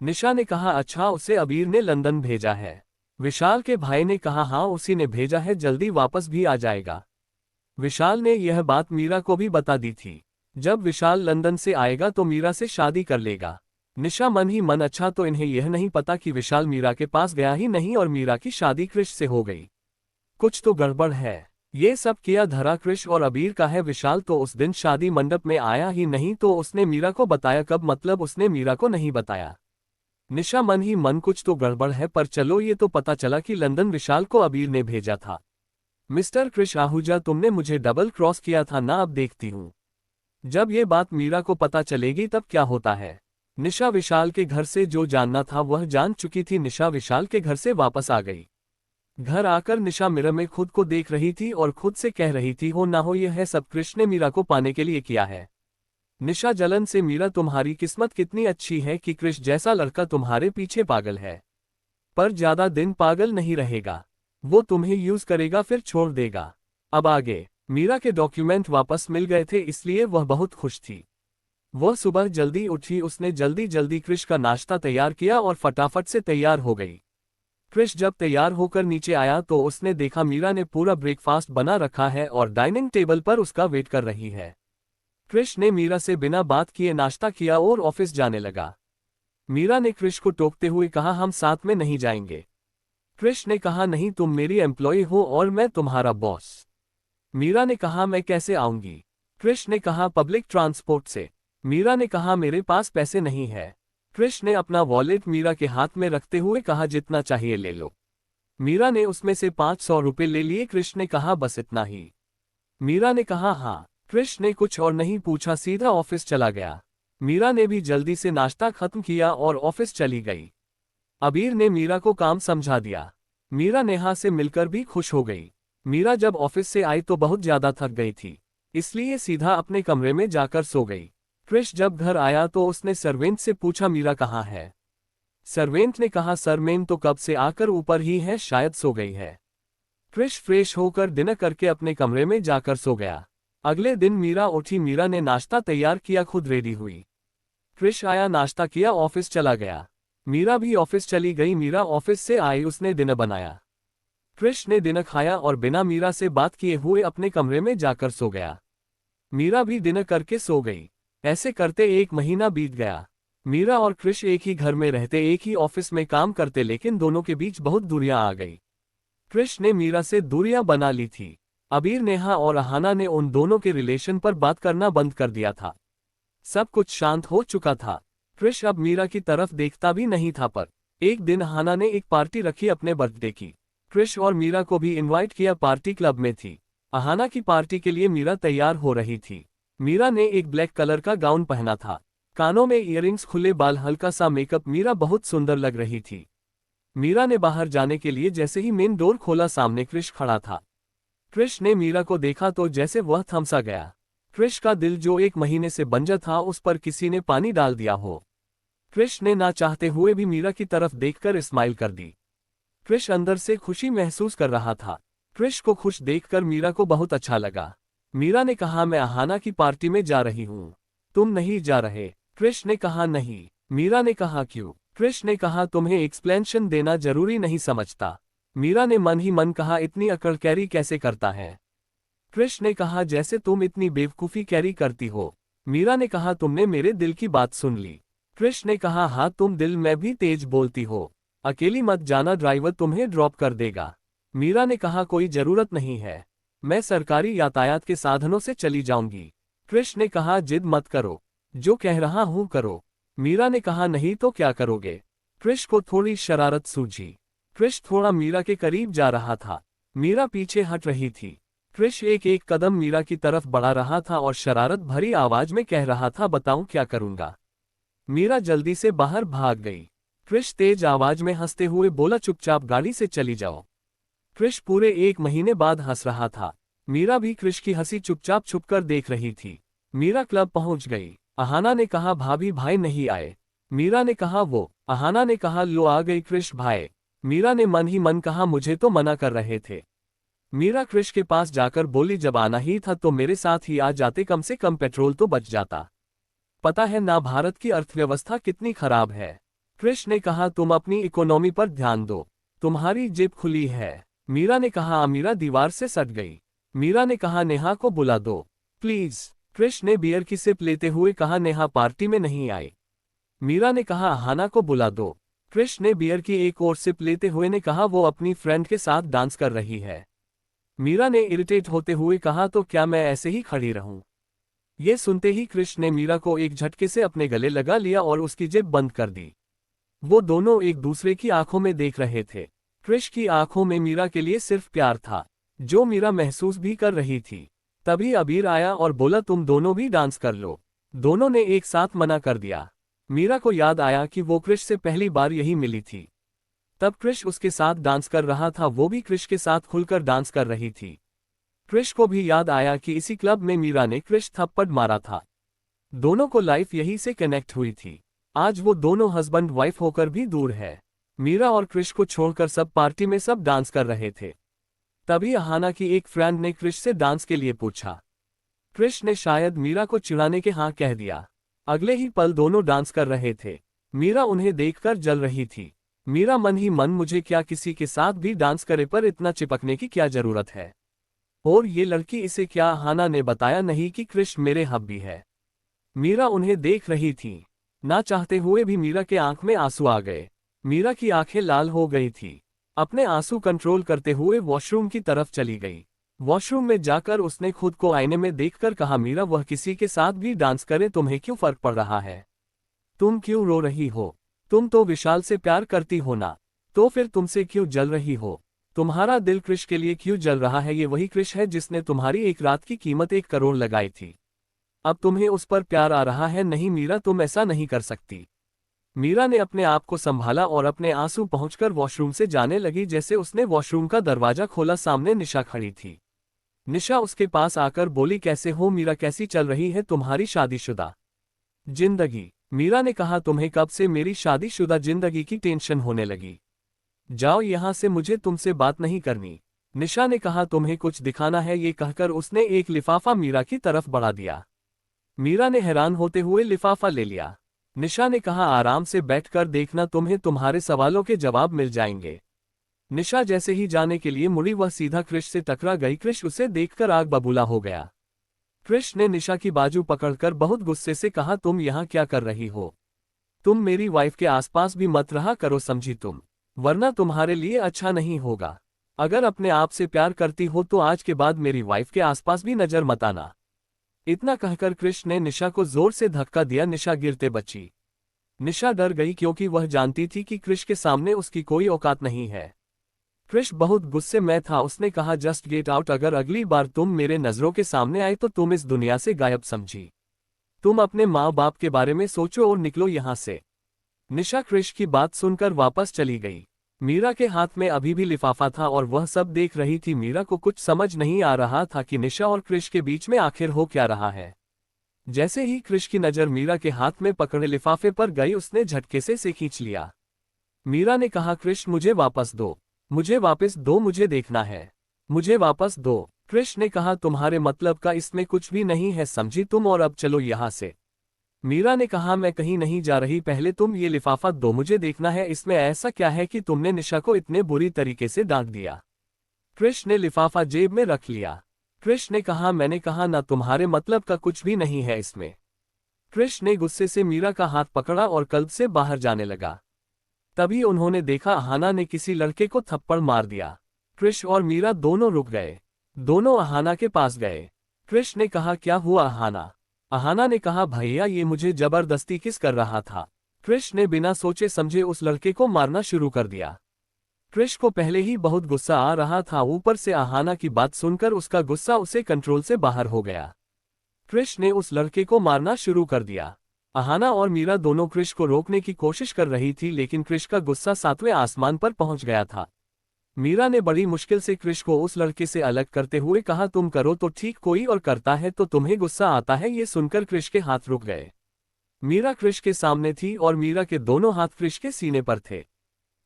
निशा ने कहा, अच्छा उसे अबीर ने लंदन भेजा है? विशाल के भाई ने कहा, हाँ उसी ने भेजा है, जल्दी वापस भी आ जाएगा। विशाल ने यह बात मीरा को भी बता दी थी। जब विशाल लंदन से आएगा तो मीरा से शादी कर लेगा। निशा मन ही मन, अच्छा तो इन्हें यह नहीं पता कि विशाल मीरा के पास गया ही नहीं और मीरा की शादी क्रिश से हो गई। कुछ तो गड़बड़ है। ये सब किया धरा क्रिश और अबीर का है। विशाल तो उस दिन शादी मंडप में आया ही नहीं, तो उसने मीरा को बताया कब? मतलब उसने मीरा को नहीं बताया। निशा मन ही मन, कुछ तो गड़बड़ है, पर चलो ये तो पता चला कि लंदन विशाल को अबीर ने भेजा था। मिस्टर क्रिश आहूजा, तुमने मुझे डबल क्रॉस किया था ना, अब देखती हूँ जब ये बात मीरा को पता चलेगी तब क्या होता है। निशा विशाल के घर से जो जानना था वह जान चुकी थी। निशा विशाल के घर से वापस आ गई। घर आकर निशा मिरर में खुद को देख रही थी और खुद से कह रही थी, हो ना हो यह है सब कृष्ण ने मीरा को पाने के लिए किया है। निशा जलन से, मीरा तुम्हारी किस्मत कितनी अच्छी है कि कृष्ण जैसा लड़का तुम्हारे पीछे पागल है, पर ज्यादा दिन पागल नहीं रहेगा, वो तुम्हें यूज करेगा फिर छोड़ देगा। अब आगे। मीरा के डॉक्यूमेंट वापस मिल गए थे, इसलिए वह बहुत खुश थी। वह सुबह जल्दी उठी। उसने जल्दी जल्दी कृष का नाश्ता तैयार किया और फटाफट से तैयार हो गई। कृष जब तैयार होकर नीचे आया तो उसने देखा मीरा ने पूरा ब्रेकफास्ट बना रखा है और डाइनिंग टेबल पर उसका वेट कर रही है। कृष ने मीरा से बिना बात किए नाश्ता किया और ऑफिस जाने लगा। मीरा ने कृष को टोकते हुए कहा, हम साथ में नहीं जाएंगे। कृष ने कहा, नहीं, तुम मेरी एम्प्लॉय हो और मैं तुम्हारा बॉस। मीरा ने कहा, मैं कैसे आऊंगी? कृष ने कहा, पब्लिक ट्रांसपोर्ट से। मीरा ने कहा, मेरे पास पैसे नहीं है। कृष ने अपना वॉलेट मीरा के हाथ में रखते हुए कहा, जितना चाहिए ले लो। मीरा ने उसमें से 500 रुपये ले लिए। कृष ने कहा, बस इतना ही? मीरा ने कहा, हाँ। कृष ने कुछ और नहीं पूछा, सीधा ऑफिस चला गया। मीरा ने भी जल्दी से नाश्ता खत्म किया और ऑफिस चली गई। अबीर ने मीरा को काम समझा दिया। मीरा नेहा से मिलकर भी खुश हो गई। मीरा जब ऑफिस से आई तो बहुत ज्यादा थक गई थी, इसलिए सीधा अपने कमरे में जाकर सो गई। कृष जब घर आया तो उसने सर्वेंट से पूछा, मीरा कहाँ है? सर्वेंट ने कहा, सरमेन तो कब से आकर ऊपर ही है, शायद सो गई है। कृष फ्रेश होकर डिनर करके अपने कमरे में जाकर सो गया। अगले दिन मीरा उठी। मीरा ने नाश्ता तैयार किया, खुद रेडी हुई। कृष आया, नाश्ता किया, ऑफिस चला गया। मीरा भी ऑफिस चली गई। मीरा ऑफिस से आई, उसने डिनर बनाया। कृष ने डिनर खाया और बिना मीरा से बात किए हुए अपने कमरे में जाकर सो गया। मीरा भी डिनर करके सो गई। ऐसे करते 1 महीना बीत गया। मीरा और कृष एक ही घर में रहते, एक ही ऑफिस में काम करते, लेकिन दोनों के बीच बहुत दूरियां आ गई। कृष ने मीरा से दूरियां बना ली थी। अबीर, नेहा और अहाना ने उन दोनों के रिलेशन पर बात करना बंद कर दिया था। सब कुछ शांत हो चुका था। कृष अब मीरा की तरफ देखता भी नहीं था, पर एक दिन अहाना ने एक पार्टी रखी अपने बर्थडे की। कृष और मीरा को भी इनवाइट किया। पार्टी क्लब में थी। अहाना की पार्टी के लिए मीरा तैयार हो रही थी। मीरा ने एक ब्लैक कलर का गाउन पहना था, कानों में ईयरिंग्स, खुले बाल, हल्का सा मेकअप। मीरा बहुत सुंदर लग रही थी। मीरा ने बाहर जाने के लिए जैसे ही मेन डोर खोला, सामने कृष खड़ा था। कृष ने मीरा को देखा तो जैसे वह थम सा गया। कृष का दिल जो 1 महीने से बंजर था, उस पर किसी ने पानी डाल दिया हो। कृष ने ना चाहते हुए भी मीरा की तरफ देखकर स्माइल कर दी। कृष अंदर से खुशी महसूस कर रहा था। क्रिश को खुश देखकर मीरा को बहुत अच्छा लगा। मीरा ने कहा, मैं अहाना की पार्टी में जा रही हूँ, तुम नहीं जा रहे? क्रिश ने कहा, नहीं। मीरा ने कहा, क्यों? क्रिश ने कहा, तुम्हें एक्सप्लेनेशन देना जरूरी नहीं समझता। मीरा ने मन ही मन कहा, इतनी अकड़ कैरी कैसे करता है? क्रिश ने कहा, जैसे तुम इतनी बेवकूफ़ी कैरी करती हो। मीरा ने कहा, तुमने मेरे दिल की बात सुन ली। क्रिश ने कहा, हाँ तुम दिल में भी तेज बोलती हो। अकेली मत जाना, ड्राइवर तुम्हें ड्रॉप कर देगा। मीरा ने कहा, कोई जरूरत नहीं है, मैं सरकारी यातायात के साधनों से चली जाऊंगी। क्रिश ने कहा, जिद मत करो, जो कह रहा हूं करो। मीरा ने कहा, नहीं तो क्या करोगे? क्रिश को थोड़ी शरारत सूझी। क्रिश थोड़ा मीरा के करीब जा रहा था। मीरा पीछे हट रही थी। क्रिश एक एक कदम मीरा की तरफ बढ़ा रहा था और शरारत भरी आवाज में कह रहा था, बताऊं क्या करूंगा? मीरा जल्दी से बाहर भाग गई। क्रिश तेज आवाज में हंसते हुए बोला, चुपचाप गाड़ी से चली जाओ। क्रिश पूरे 1 महीने बाद हंस रहा था। मीरा भी क्रिश की हंसी चुपचाप छुपकर देख रही थी। मीरा क्लब पहुंच गई। अहाना ने कहा, भाभी भाई नहीं आए? मीरा ने कहा, वो। अहाना ने कहा, लो आ गई क्रिश भाई। मीरा ने मन ही मन कहा, मुझे तो मना कर रहे थे। मीरा क्रिश के पास जाकर बोली, जब आना ही था तो मेरे साथ ही आ जाते, कम से कम पेट्रोल तो बच जाता। पता है ना भारत की अर्थव्यवस्था कितनी खराब है। क्रिश ने कहा, तुम अपनी इकोनॉमी पर ध्यान दो, तुम्हारी जेब खुली है। मीरा ने कहा, मीरा दीवार से सट गई। मीरा ने कहा, नेहा को बुला दो प्लीज। क्रिश ने बियर की सिप लेते हुए कहा, नेहा पार्टी में नहीं आई। मीरा ने कहा, अहाना को बुला दो। क्रिश ने बियर की एक और सिप लेते हुए ने कहा, वो अपनी फ्रेंड के साथ डांस कर रही है। मीरा ने इरिटेट होते हुए कहा, तो क्या मैं ऐसे ही खड़ी रहूं? ये सुनते ही क्रिश ने मीरा को एक झटके से अपने गले लगा लिया और उसकी जेब बंद कर दी। वो दोनों एक दूसरे की आंखों में देख रहे थे। क्रिश की आंखों में मीरा के लिए सिर्फ प्यार था, जो मीरा महसूस भी कर रही थी। तभी अबीर आया और बोला, तुम दोनों भी डांस कर लो। दोनों ने एक साथ मना कर दिया। मीरा को याद आया कि वो क्रिश से पहली बार यही मिली थी। तब क्रिश उसके साथ डांस कर रहा था, वो भी क्रिश के साथ खुलकर डांस कर रही थी। क्रिश को भी याद आया कि इसी क्लब में मीरा ने क्रिश थप्पड़ मारा था। दोनों को लाइफ यही से कनेक्ट हुई थी। आज वो दोनों हस्बैंड वाइफ होकर भी दूर है। मीरा और क्रिश को छोड़कर सब पार्टी में सब डांस कर रहे थे। तभी अहाना की एक फ्रेंड ने क्रिश से डांस के लिए पूछा। क्रिश ने शायद मीरा को चिढ़ाने के हाँ कह दिया। अगले ही पल दोनों डांस कर रहे थे। मीरा उन्हें देखकर जल रही थी। मीरा मन ही मन, मुझे क्या किसी के साथ भी डांस करे, पर इतना चिपकने की क्या जरूरत है? और ये लड़की इसे क्या? अहाना ने बताया नहीं कि क्रिश मेरे हब्बी है। मीरा उन्हें देख रही थी। ना चाहते हुए भी मीरा के आंख में आंसू आ गए। मीरा की आंखें लाल हो गई थी। अपने आंसू कंट्रोल करते हुए वॉशरूम की तरफ चली गई। वॉशरूम में जाकर उसने खुद को आईने में देखकर कहा, मीरा वह किसी के साथ भी डांस करे, तुम्हें क्यों फर्क पड़ रहा है? तुम क्यों रो रही हो? तुम तो विशाल से प्यार करती हो ना, तो फिर तुमसे क्यों जल रही हो? तुम्हारा दिल क्रिश के लिए क्यों जल रहा है? ये वही क्रिश है जिसने तुम्हारी एक रात की कीमत 1 करोड़ लगाई थी। अब तुम्हें उस पर प्यार आ रहा है? नहीं मीरा, तुम ऐसा नहीं कर सकती। मीरा ने अपने आप को संभाला और अपने आंसू पहुंचकर वॉशरूम से जाने लगी। जैसे उसने वॉशरूम का दरवाजा खोला, सामने निशा खड़ी थी। निशा उसके पास आकर बोली, कैसे हो मीरा, कैसी चल रही है तुम्हारी शादीशुदा जिंदगी? मीरा ने कहा, तुम्हें कब से मेरी शादीशुदा जिंदगी की टेंशन होने लगी? जाओ यहां से, मुझे तुमसे बात नहीं करनी। निशा ने कहा, तुम्हें कुछ दिखाना है? ये कहकर उसने एक लिफाफा मीरा की तरफ बढ़ा दिया। मीरा ने हैरान होते हुए लिफाफा ले लिया। निशा ने कहा, आराम से बैठकर देखना, तुम्हें तुम्हारे सवालों के जवाब मिल जाएंगे। निशा जैसे ही जाने के लिए मुड़ी, वह सीधा क्रिश से टकरा गई। क्रिश उसे देखकर आग बबूला हो गया। क्रिश ने निशा की बाजू पकड़कर बहुत गुस्से से कहा, तुम यहाँ क्या कर रही हो? तुम मेरी वाइफ के आसपास भी मत रहा करो, समझी तुम, वरना तुम्हारे लिए अच्छा नहीं होगा। अगर अपने आप से प्यार करती हो तो आज के बाद मेरी वाइफ के आसपास भी नजर मत आना। इतना कहकर क्रिश ने निशा को जोर से धक्का दिया। निशा गिरते बची। निशा डर गई क्योंकि वह जानती थी कि क्रिश के सामने उसकी कोई औकात नहीं है। क्रिश बहुत गुस्से में था। उसने कहा, जस्ट गेट आउट, अगर अगली बार तुम मेरे नजरों के सामने आए तो तुम इस दुनिया से गायब, समझी? तुम अपने माँ बाप के बारे में सोचो और निकलो यहाँ से। निशा क्रिश की बात सुनकर वापस चली गई। मीरा के हाथ में अभी भी लिफाफा था और वह सब देख रही थी। मीरा को कुछ समझ नहीं आ रहा था कि निशा और क्रिश के बीच में आखिर हो क्या रहा है। जैसे ही क्रिश की नजर मीरा के हाथ में पकड़े लिफाफे पर गई, उसने झटके से खींच लिया। मीरा ने कहा, क्रिश मुझे वापस दो, मुझे वापस दो, मुझे देखना है। मुझे वापस दो। कृष ने कहा तुम्हारे मतलब का इसमें कुछ भी नहीं है समझी तुम, और अब चलो यहाँ से। मीरा ने कहा मैं कहीं नहीं जा रही, पहले तुम ये लिफाफा दो, मुझे देखना है इसमें ऐसा क्या है कि तुमने निशा को इतने बुरी तरीके से डांट दिया। कृष ने लिफाफा जेब में रख लिया। कृष ने कहा मैंने कहा ना तुम्हारे मतलब का कुछ भी नहीं है इसमें। कृष ने गुस्से से मीरा का हाथ पकड़ा और क्लब से बाहर जाने लगा। तभी उन्होंने देखा अहाना ने किसी लड़के को थप्पड़ मार दिया। कृष और मीरा दोनों रुक गए। दोनों अहाना के पास गए। कृष ने कहा क्या हुआ अहाना? अहाना ने कहा भैया ये मुझे जबरदस्ती किस कर रहा था। कृष ने बिना सोचे समझे उस लड़के को मारना शुरू कर दिया। कृष को पहले ही बहुत गुस्सा आ रहा था, ऊपर से अहाना की बात सुनकर उसका गुस्सा उसे कंट्रोल से बाहर हो गया। कृष ने उस लड़के को मारना शुरू कर दिया। अहाना और मीरा दोनों कृष को रोकने की कोशिश कर रही थी, लेकिन कृष का गुस्सा सातवें आसमान पर पहुंच गया था। मीरा ने बड़ी मुश्किल से कृष को उस लड़के से अलग करते हुए कहा तुम करो तो ठीक, कोई और करता है तो तुम्हें गुस्सा आता है। ये सुनकर कृष के हाथ रुक गए। मीरा कृष के सामने थी और मीरा के दोनों हाथ कृष के सीने पर थे।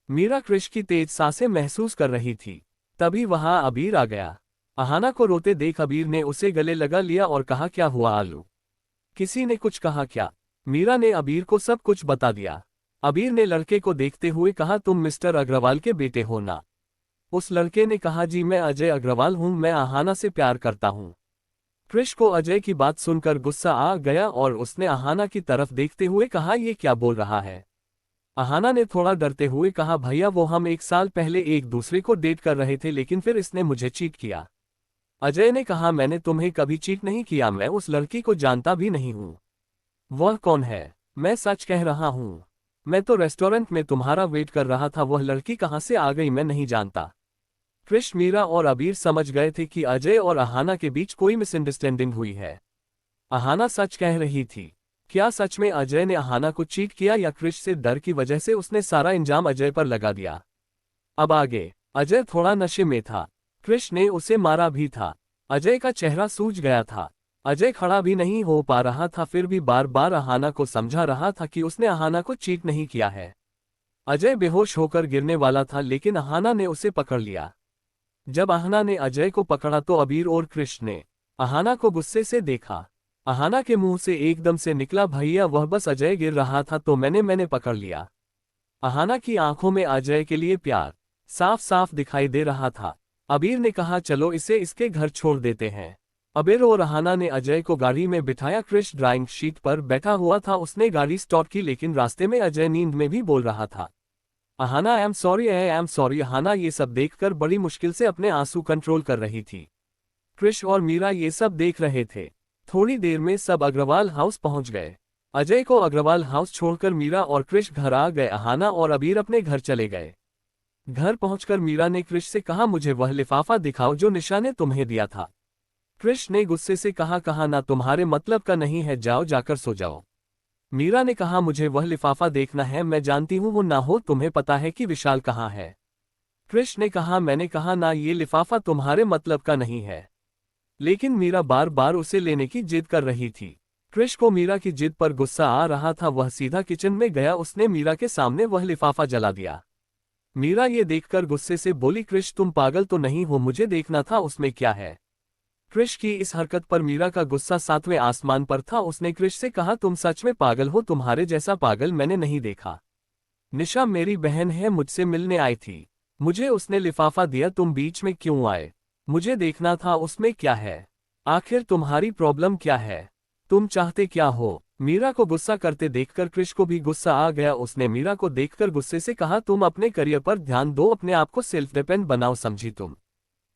मीरा कृष की तेज सांसें महसूस कर रही थी। तभी वहां अबीर आ गया। अहाना को रोते देख अबीर ने उसे गले लगा लिया और कहा क्या हुआ आलू? किसी ने कुछ कहा क्या? मीरा ने अबीर को सब कुछ बता दिया। अबीर ने लड़के को देखते हुए कहा तुम मिस्टर अग्रवाल के बेटे हो ना? उस लड़के ने कहा जी मैं अजय अग्रवाल हूं, मैं अहाना से प्यार करता हूं। कृष को अजय की बात सुनकर गुस्सा आ गया और उसने अहाना की तरफ देखते हुए कहा ये क्या बोल रहा है? अहाना ने थोड़ा डरते हुए कहा भैया वो हम 1 साल पहले एक दूसरे को डेट कर रहे थे, लेकिन फिर इसने मुझे चीट किया। अजय ने कहा मैंने तुम्हें कभी चीट नहीं किया, मैं उस लड़की को जानता भी नहीं हूं। वह कौन है? मैं सच कह रहा हूं, मैं तो रेस्टोरेंट में तुम्हारा वेट कर रहा था, वह लड़की कहां से आ गई मैं नहीं जानता। कृष, मीरा और अबीर समझ गए थे कि अजय और अहाना के बीच कोई मिसअंडरस्टैंडिंग हुई है। अहाना सच कह रही थी। क्या सच में अजय ने अहाना को चीट किया या कृष से डर की वजह से उसने सारा इल्जाम अजय पर लगा दिया? अब आगे। अजय थोड़ा नशे में था। कृष ने उसे मारा भी था। अजय का चेहरा सूज गया था। अजय खड़ा भी नहीं हो पा रहा था, फिर भी बार बार अहाना को समझा रहा था कि उसने अहाना को चीट नहीं किया है। अजय बेहोश होकर गिरने वाला था, लेकिन अहाना ने उसे पकड़ लिया। जब अहाना ने अजय को पकड़ा तो अबीर और कृष ने अहाना को गुस्से से देखा। अहाना के मुंह से एकदम से निकला भैया वह बस अजय गिर रहा था तो मैंने पकड़ लिया। अहाना की आंखों में अजय के लिए प्यार साफ साफ दिखाई दे रहा था। अबीर ने कहा चलो इसे इसके घर छोड़ देते हैं। अबीर और अहाना ने अजय को गाड़ी में बिठाया। कृष ड्राइंग शीट पर बैठा हुआ था, उसने गाड़ी स्टार्ट की, लेकिन रास्ते में अजय नींद में भी बोल रहा था Ahana I am sorry. Ahana ये सब देखकर बड़ी मुश्किल से अपने आंसू कंट्रोल कर रही थी। कृष और मीरा ये सब देख रहे थे। थोड़ी देर में सब अग्रवाल हाउस पहुंच गए। अजय को अग्रवाल हाउस छोड़कर मीरा और कृष घर आ गए। अहाना और अबीर अपने घर चले गए। घर पहुंचकर मीरा ने कृष से कहा मुझे वह लिफाफा दिखाओ जो निशा ने तुम्हें दिया था। कृष ने गुस्से से कहा ना तुम्हारे मतलब का नहीं है, जाओ जाकर सो जाओ। मीरा ने कहा मुझे वह लिफाफा देखना है, मैं जानती हूं वो ना हो, तुम्हें पता है कि विशाल कहाँ है। कृष ने कहा मैंने कहा ना ये लिफाफा तुम्हारे मतलब का नहीं है, लेकिन मीरा बार बार उसे लेने की जिद कर रही थी। कृष को मीरा की जिद पर गुस्सा आ रहा था। वह सीधा किचन में गया, उसने मीरा के सामने वह लिफाफा जला दिया। मीरा ये देखकर गुस्से से बोली कृष तुम पागल तो नहीं हो, मुझे देखना था उसमें क्या है। कृष की इस हरकत पर मीरा का गुस्सा सातवें आसमान पर था। उसने कृष से कहा तुम सच में पागल हो, तुम्हारे जैसा पागल मैंने नहीं देखा। निशा मेरी बहन है, मुझसे मिलने आई थी, मुझे उसने लिफाफा दिया, तुम बीच में क्यों आए? मुझे देखना था उसमें क्या है। आखिर तुम्हारी प्रॉब्लम क्या है? तुम चाहते क्या हो? मीरा को गुस्सा करते देखकर कृष को भी गुस्सा आ गया। उसने मीरा को देखकर गुस्से से कहा तुम अपने करियर पर ध्यान दो, अपने आप को सेल्फ डिपेंड बनाओ, समझी? तुम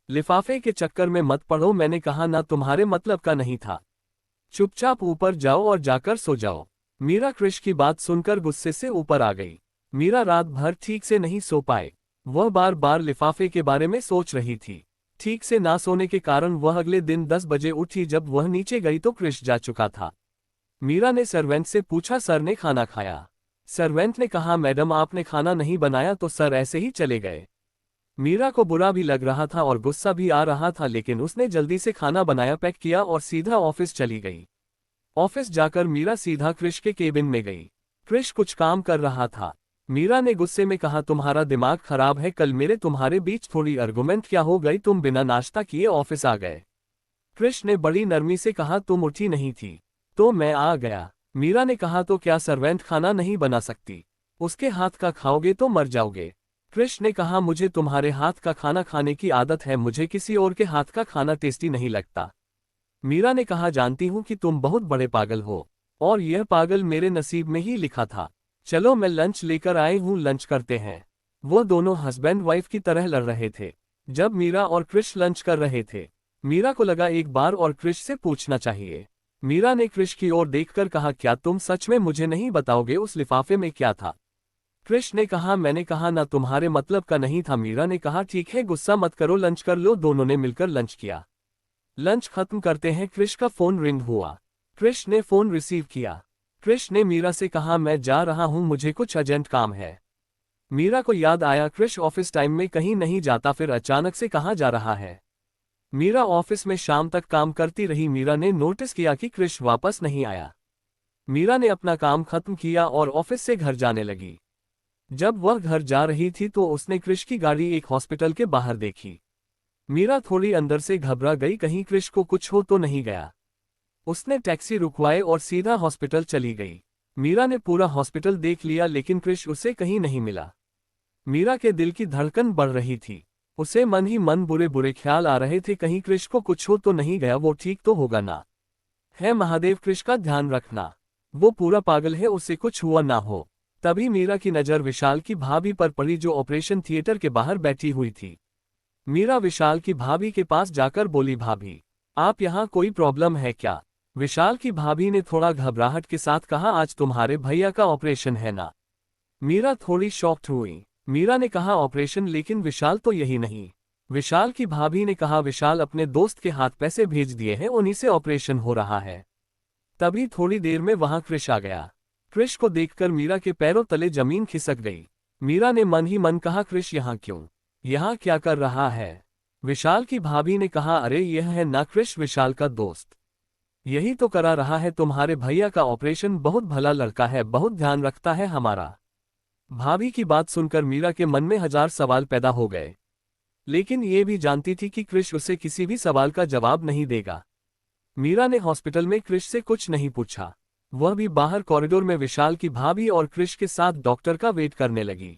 लिफाफे के चक्कर में मत पड़ो, मैंने कहा ना तुम्हारे मतलब का नहीं था। चुपचाप ऊपर जाओ और जाकर सो जाओ। मीरा कृष की बात सुनकर गुस्से से ऊपर आ गई। मीरा रात भर ठीक से नहीं सो पाए। वह बार बार लिफाफे के बारे में सोच रही थी। ठीक से ना सोने के कारण वह अगले दिन 10 बजे उठी। जब वह नीचे गई तो कृष जा चुका था। मीरा ने सर्वेंट से पूछा सर ने खाना खाया? सर्वेंट ने कहा मैडम आपने खाना नहीं बनाया, तो सर ऐसे ही चले गए। मीरा को बुरा भी लग रहा था और गुस्सा भी आ रहा था, लेकिन उसने जल्दी से खाना बनाया, पैक किया और सीधा ऑफिस चली गई। ऑफिस जाकर मीरा सीधा कृष के केबिन में गई। कृष कुछ काम कर रहा था। मीरा ने गुस्से में कहा तुम्हारा दिमाग खराब है, कल मेरे तुम्हारे बीच थोड़ी आर्गुमेंट क्या हो गई, तुम बिना नाश्ता किए ऑफिस आ गए। कृष ने बड़ी नरमी से कहा तुम उठी नहीं थी तो मैं आ गया। मीरा ने कहा तो क्या सर्वेंट खाना नहीं बना सकती, उसके हाथ का खाओगे तो मर जाओगे। कृष ने कहा मुझे तुम्हारे हाथ का खाना खाने की आदत है, मुझे किसी और के हाथ का खाना टेस्टी नहीं लगता। मीरा ने कहा जानती हूं कि तुम बहुत बड़े पागल हो और यह पागल मेरे नसीब में ही लिखा था। चलो मैं लंच लेकर आई हूं, लंच करते हैं। वो दोनों हस्बैंड वाइफ की तरह लड़ रहे थे। जब मीरा और कृष लंच कर रहे थे, मीरा को लगा एक बार और कृष से पूछना चाहिए। मीरा ने कृष की ओर देखकर कहा क्या तुम सच में मुझे नहीं बताओगे उस लिफाफे में क्या था? कृष ने कहा मैंने कहा ना तुम्हारे मतलब का नहीं था। मीरा ने कहा ठीक है गुस्सा मत करो, लंच कर लो। दोनों ने मिलकर लंच किया। लंच खत्म करते हैं कृष का फोन रिंग हुआ। कृष ने फोन रिसीव किया। कृष ने मीरा से कहा मैं जा रहा हूं, मुझे कुछ अर्जेंट काम है। मीरा को याद आया कृष ऑफिस टाइम में कहीं नहीं जाता, फिर अचानक से कहाँ जा रहा है। मीरा ऑफिस में शाम तक काम करती रही। मीरा ने नोटिस किया कि कृष वापस नहीं आया। मीरा ने अपना काम खत्म किया और ऑफिस से घर जाने लगी। जब वह घर जा रही थी तो उसने कृष की गाड़ी एक हॉस्पिटल के बाहर देखी। मीरा थोड़ी अंदर से घबरा गई, कहीं कृष को कुछ हो तो नहीं गया। उसने टैक्सी रुकवाए और सीधा हॉस्पिटल चली गई। मीरा ने पूरा हॉस्पिटल देख लिया लेकिन कृष उसे कहीं नहीं मिला। मीरा के दिल की धड़कन बढ़ रही थी। उसे मन ही मन बुरे बुरे ख्याल आ रहे थे, कहीं कृष को कुछ हो तो नहीं गया, वो ठीक तो होगा ना। है महादेव कृष का ध्यान रखना, वो पूरा पागल है, उसे कुछ हुआ ना हो। तभी मीरा की नज़र विशाल की भाभी पर पड़ी जो ऑपरेशन थिएटर के बाहर बैठी हुई थी। मीरा विशाल की भाभी के पास जाकर बोली भाभी आप यहाँ कोई प्रॉब्लम है क्या? विशाल की भाभी ने थोड़ा घबराहट के साथ कहा आज तुम्हारे भैया का ऑपरेशन है ना। मीरा थोड़ी शॉक्ड हुई। मीरा ने कहा ऑपरेशन, लेकिन विशाल तो यही नहीं। विशाल की भाभी ने कहा विशाल अपने दोस्त के हाथ पैसे भेज दिए हैं, उन्हीं से ऑपरेशन हो रहा है। तभी थोड़ी देर में वहां कृष आ गया। कृष को देखकर मीरा के पैरों तले जमीन खिसक गई। मीरा ने मन ही मन कहा कृष यहाँ क्यों, यहाँ क्या कर रहा है? विशाल की भाभी ने कहा अरे यह है ना कृष, विशाल का दोस्त, यही तो करा रहा है तुम्हारे भैया का ऑपरेशन। बहुत भला लड़का है, बहुत ध्यान रखता है हमारा। भाभी की बात सुनकर मीरा के मन में हजार सवाल पैदा हो गए, लेकिन ये भी जानती थी कि कृष उसे किसी भी सवाल का जवाब नहीं देगा। मीरा ने हॉस्पिटल में कृष से कुछ नहीं पूछा। वह भी बाहर कॉरिडोर में विशाल की भाभी और कृष के साथ डॉक्टर का वेट करने लगी।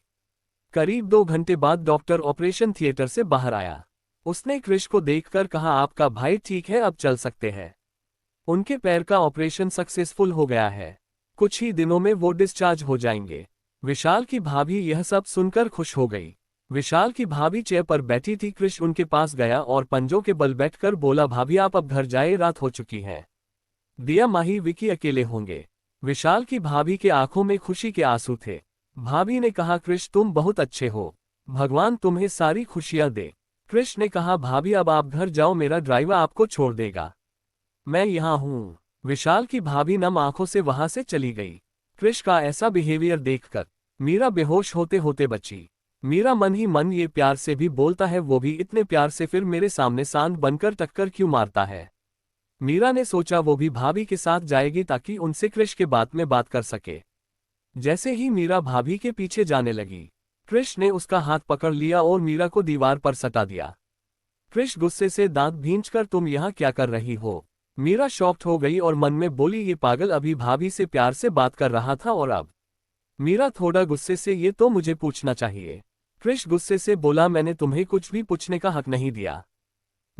करीब 2 घंटे बाद डॉक्टर ऑपरेशन थिएटर से बाहर आया। उसने कृष को देखकर कहा आपका भाई ठीक है, अब चल सकते हैं। उनके पैर का ऑपरेशन सक्सेसफुल हो गया है, कुछ ही दिनों में वो डिस्चार्ज हो जाएंगे। विशाल की भाभी यह सब सुनकर खुश हो गई। विशाल की भाभी चेयर पर बैठी थी। कृष उनके पास गया और पंजों के बल बैठकर बोला भाभी आप अब घर जाए, रात हो चुकी है। दिया माही विकी अकेले होंगे। विशाल की भाभी के आंखों में खुशी के आंसू थे। भाभी ने कहा कृष तुम बहुत अच्छे हो, भगवान तुम्हें सारी खुशियां दे। कृष ने कहा भाभी अब आप घर जाओ, मेरा ड्राइवर आपको छोड़ देगा, मैं यहाँ हूँ। विशाल की भाभी नम आंखों से वहां से चली गई। कृष का ऐसा बिहेवियर देखकर मीरा बेहोश होते होते बची। मीरा मन ही मन ये प्यार से भी बोलता है, वो भी इतने प्यार से, फिर मेरे सामने सांड बनकर टक्कर क्यों मारता है। मीरा ने सोचा वो भी भाभी के साथ जाएगी ताकि उनसे कृष के बात में बात कर सके। जैसे ही मीरा भाभी के पीछे जाने लगी, कृष ने उसका हाथ पकड़ लिया और मीरा को दीवार पर सटा दिया। कृष गुस्से से दांत भींचकर तुम यहाँ क्या कर रही हो? मीरा शॉक्ड हो गई और मन में बोली ये पागल अभी भाभी से प्यार से बात कर रहा था और अब। मीरा थोड़ा गुस्से से ये तो मुझे पूछना चाहिए। कृष गुस्से से बोला मैंने तुम्हें कुछ भी पूछने का हक नहीं दिया।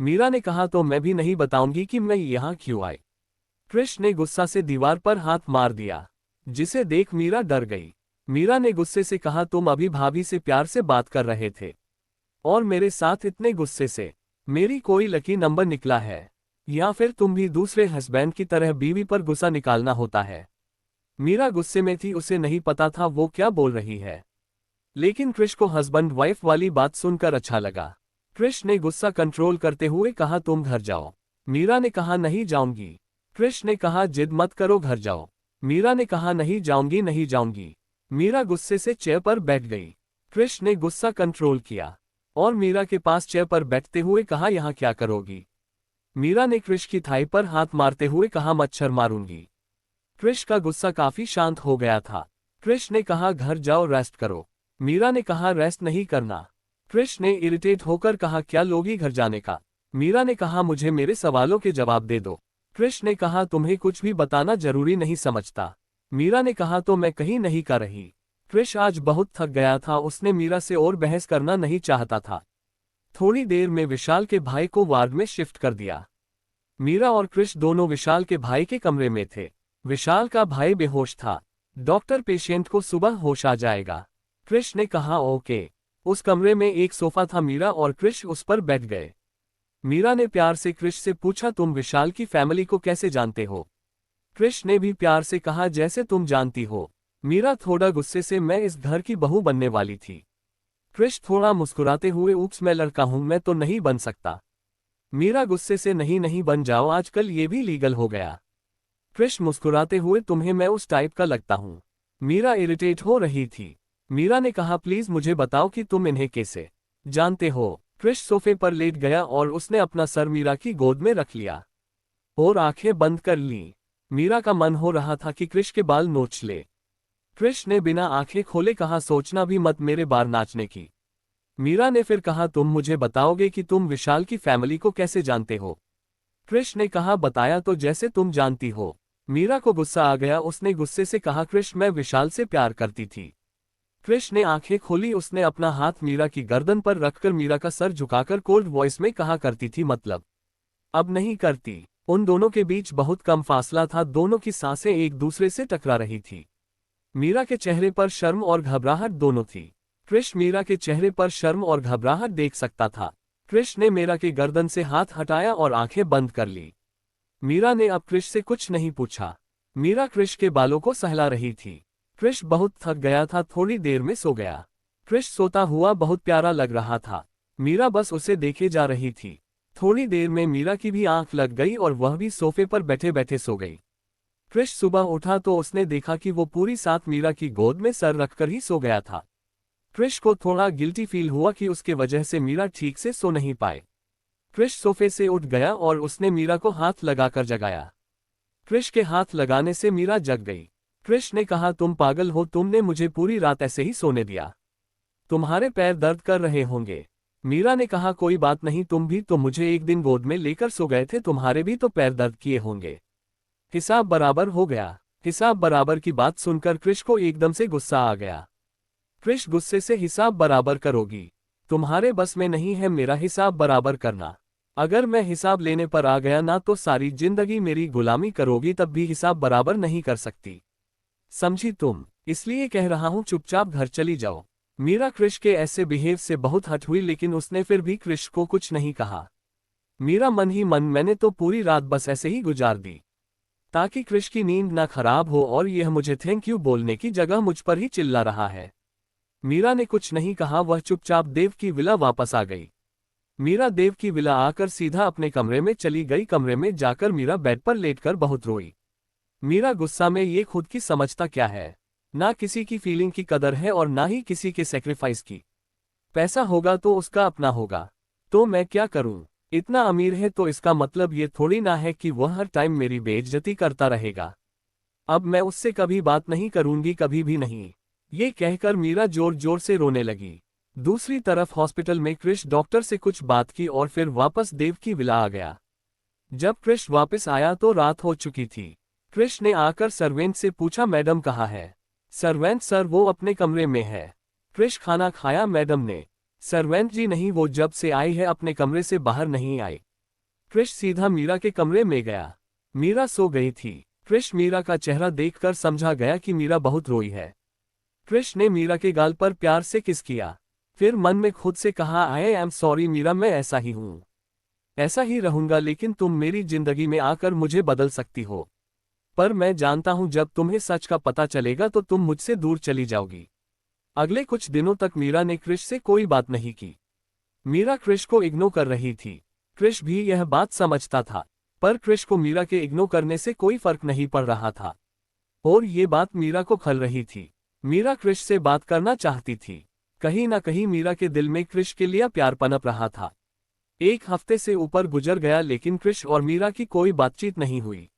मीरा ने कहा तो मैं भी नहीं बताऊंगी कि मैं यहाँ क्यों आई। कृष ने गुस्सा से दीवार पर हाथ मार दिया, जिसे देख मीरा डर गई। मीरा ने गुस्से से कहा तुम अभी भाभी से प्यार से बात कर रहे थे और मेरे साथ इतने गुस्से से, मेरी कोई लकी नंबर निकला है या फिर तुम भी दूसरे हस्बैंड की तरह बीवी पर गुस्सा निकालना होता है। मीरा गुस्से में थी, उसे नहीं पता था वो क्या बोल रही है, लेकिन कृष को हस्बैंड वाइफ वाली बात सुनकर अच्छा लगा। कृष ने गुस्सा कंट्रोल करते हुए कहा तुम घर जाओ। मीरा ने कहा नहीं जाऊंगी। कृष ने कहा जिद मत करो, घर जाओ। मीरा ने कहा नहीं जाऊंगी नहीं जाऊंगी। मीरा गुस्से से चेयर पर बैठ गई। कृष ने गुस्सा कंट्रोल किया और मीरा के पास चेयर पर बैठते हुए कहा यहाँ क्या करोगी? मीरा ने कृष की थाई पर हाथ मारते हुए कहा मच्छर मारूंगी। कृष का गुस्सा काफी शांत हो गया था। क्रिश ने कहा घर जाओ रेस्ट करो। मीरा ने कहा रेस्ट नहीं करना। क्रिश ने इरिटेट होकर कहा क्या लोगी घर जाने का। मीरा ने कहा मुझे मेरे सवालों के जवाब दे दो। क्रिश ने कहा तुम्हें कुछ भी बताना जरूरी नहीं समझता। मीरा ने कहा तो मैं कहीं नहीं कर रही। क्रिश आज बहुत थक गया था, उसने मीरा से और बहस करना नहीं चाहता था। थोड़ी देर में विशाल के भाई को वार्ड में शिफ्ट कर दिया। मीरा और क्रिश दोनों विशाल के भाई के कमरे में थे। विशाल का भाई बेहोश था। डॉक्टर पेशेंट को सुबह होश आ जाएगा। क्रिश ने कहा ओके। उस कमरे में एक सोफा था, मीरा और क्रिश उस पर बैठ गए। मीरा ने प्यार से क्रिश से पूछा तुम विशाल की फैमिली को कैसे जानते हो। क्रिश ने भी प्यार से कहा जैसे तुम जानती हो। मीरा थोड़ा गुस्से से मैं इस घर की बहू बनने वाली थी। क्रिश थोड़ा मुस्कुराते हुए ऊप्स मैं लड़का हूं, मैं तो नहीं बन सकता। मीरा गुस्से से नहीं नहीं बन जाओ, आजकल ये भी लीगल हो गया। क्रिश मुस्कुराते हुए तुम्हें मैं उस टाइप का लगता हूं। मीरा इरिटेट हो रही थी। मीरा ने कहा प्लीज मुझे बताओ कि तुम इन्हें कैसे जानते हो। क्रिश सोफे पर लेट गया और उसने अपना सर मीरा की गोद में रख लिया और आंखें बंद कर लीं। मीरा का मन हो रहा था कि क्रिश के बाल नोच ले। क्रिश ने बिना आंखें खोले कहा सोचना भी मत मेरे बाल नाचने की। मीरा ने फिर कहा तुम मुझे बताओगे कि तुम विशाल की फैमिली को कैसे जानते हो। क्रिश ने कहा बताया तो जैसे तुम जानती हो। मीरा को गुस्सा आ गया, उसने गुस्से से कहा क्रिश मैं विशाल से प्यार करती थी। क्रिश ने आंखें खोली, उसने अपना हाथ मीरा की गर्दन पर रखकर मीरा का सर झुकाकर कोल्ड वॉइस में कहा करती थी मतलब अब नहीं करती। उन दोनों के बीच बहुत कम फासला था, दोनों की सांसें एक दूसरे से टकरा रही थी। मीरा के चेहरे पर शर्म और घबराहट दोनों थी। क्रिश मीरा के चेहरे पर शर्म और घबराहट देख सकता था। क्रिश ने मीरा के गर्दन से हाथ हटाया और आंखें बंद कर ली। मीरा ने अब क्रिश से कुछ नहीं पूछा। मीरा क्रिश के बालों को सहला रही थी। क्रिश बहुत थक गया था, थोड़ी देर में सो गया। क्रिश सोता हुआ बहुत प्यारा लग रहा था। मीरा बस उसे देखे जा रही थी। थोड़ी देर में मीरा की भी आंख लग गई और वह भी सोफे पर बैठे बैठे सो गई। क्रिश सुबह उठा तो उसने देखा कि वो पूरी साथ मीरा की गोद में सर रखकर ही सो गया था। क्रिश को थोड़ा गिल्टी फील हुआ कि उसके वजह से मीरा ठीक से सो नहीं पाए। क्रिश सोफे से उठ गया और उसने मीरा को हाथ लगाकर जगाया। क्रिश के हाथ लगाने से मीरा जग गई। क्रिश ने कहा तुम पागल हो, तुमने मुझे पूरी रात ऐसे ही सोने दिया। तुम्हारे पैर दर्द कर रहे होंगे। मीरा ने कहा कोई बात नहीं, तुम भी तो मुझे एक दिन गोद में लेकर सो गए थे, तुम्हारे भी तो पैर दर्द किए होंगे। हिसाब बराबर हो गया। हिसाब बराबर की बात सुनकर क्रिश को एकदम से गुस्सा आ गया। क्रिश गुस्से से हिसाब बराबर करोगी? तुम्हारे बस में नहीं है मेरा हिसाब बराबर करना। अगर मैं हिसाब लेने पर आ गया ना तो सारी जिंदगी मेरी गुलामी करोगी, तब भी हिसाब बराबर नहीं कर सकती। समझी तुम? इसलिए कह रहा हूं चुपचाप घर चली जाओ। मीरा क्रिश के ऐसे बिहेव से बहुत हट हुई, लेकिन उसने फिर भी क्रिश को कुछ नहीं कहा। मीरा मन ही मन मैंने तो पूरी रात बस ऐसे ही गुजार दी ताकि क्रिश की नींद ना खराब हो, और यह मुझे थैंक यू बोलने की जगह मुझ पर ही चिल्ला रहा है। मीरा ने कुछ नहीं कहा, वह चुपचाप देव की विला वापस आ गई। मीरा देव की विला आकर सीधा अपने कमरे में चली गई। कमरे में जाकर मीरा बेड पर लेटकर बहुत रोई। मीरा गुस्सा में ये खुद की समझता क्या है, ना किसी की फीलिंग की कदर है और ना ही किसी के सेक्रीफाइस की। पैसा होगा तो उसका अपना होगा, तो मैं क्या करूं? इतना अमीर है तो इसका मतलब ये थोड़ी ना है कि वह हर टाइम मेरी बेइज्जती करता रहेगा। अब मैं उससे कभी बात नहीं करूंगी, कभी भी नहीं। ये कहकर मीरा जोर जोर से रोने लगी। दूसरी तरफ हॉस्पिटल में क्रिश डॉक्टर से कुछ बात की और फिर वापस देव की विला आ गया। जब क्रिश वापस आया तो रात हो चुकी थी। क्रिश ने आकर सर्वेंट से पूछा मैडम कहाँ है? सर्वेंट सर वो अपने कमरे में है। क्रिश खाना खाया मैडम ने? सर्वेंट जी नहीं, वो जब से आई है अपने कमरे से बाहर नहीं आई। क्रिश सीधा मीरा के कमरे में गया। मीरा सो गई थी। क्रिश मीरा का चेहरा देखकर समझा गया कि मीरा बहुत रोई है। क्रिश ने मीरा के गाल पर प्यार से किस किया, फिर मन में खुद से कहा आई एम सॉरी मीरा, मैं ऐसा ही हूं, ऐसा ही रहूंगा, लेकिन तुम मेरी जिंदगी में आकर मुझे बदल सकती हो। पर मैं जानता हूं जब तुम्हें सच का पता चलेगा तो तुम मुझसे दूर चली जाओगी। अगले कुछ दिनों तक मीरा ने क्रिश से कोई बात नहीं की। मीरा क्रिश को इग्नोर कर रही थी। क्रिश भी यह बात समझता था, पर क्रिश को मीरा के इग्नोर करने से कोई फर्क नहीं पड़ रहा था, और ये बात मीरा को खल रही थी। मीरा क्रिश से बात करना चाहती थी। कहीं ना कहीं मीरा के दिल में क्रिश के लिए प्यार पनप रहा था। एक हफ्ते से ऊपर गुजर गया, लेकिन क्रिश और मीरा की कोई बातचीत नहीं हुई।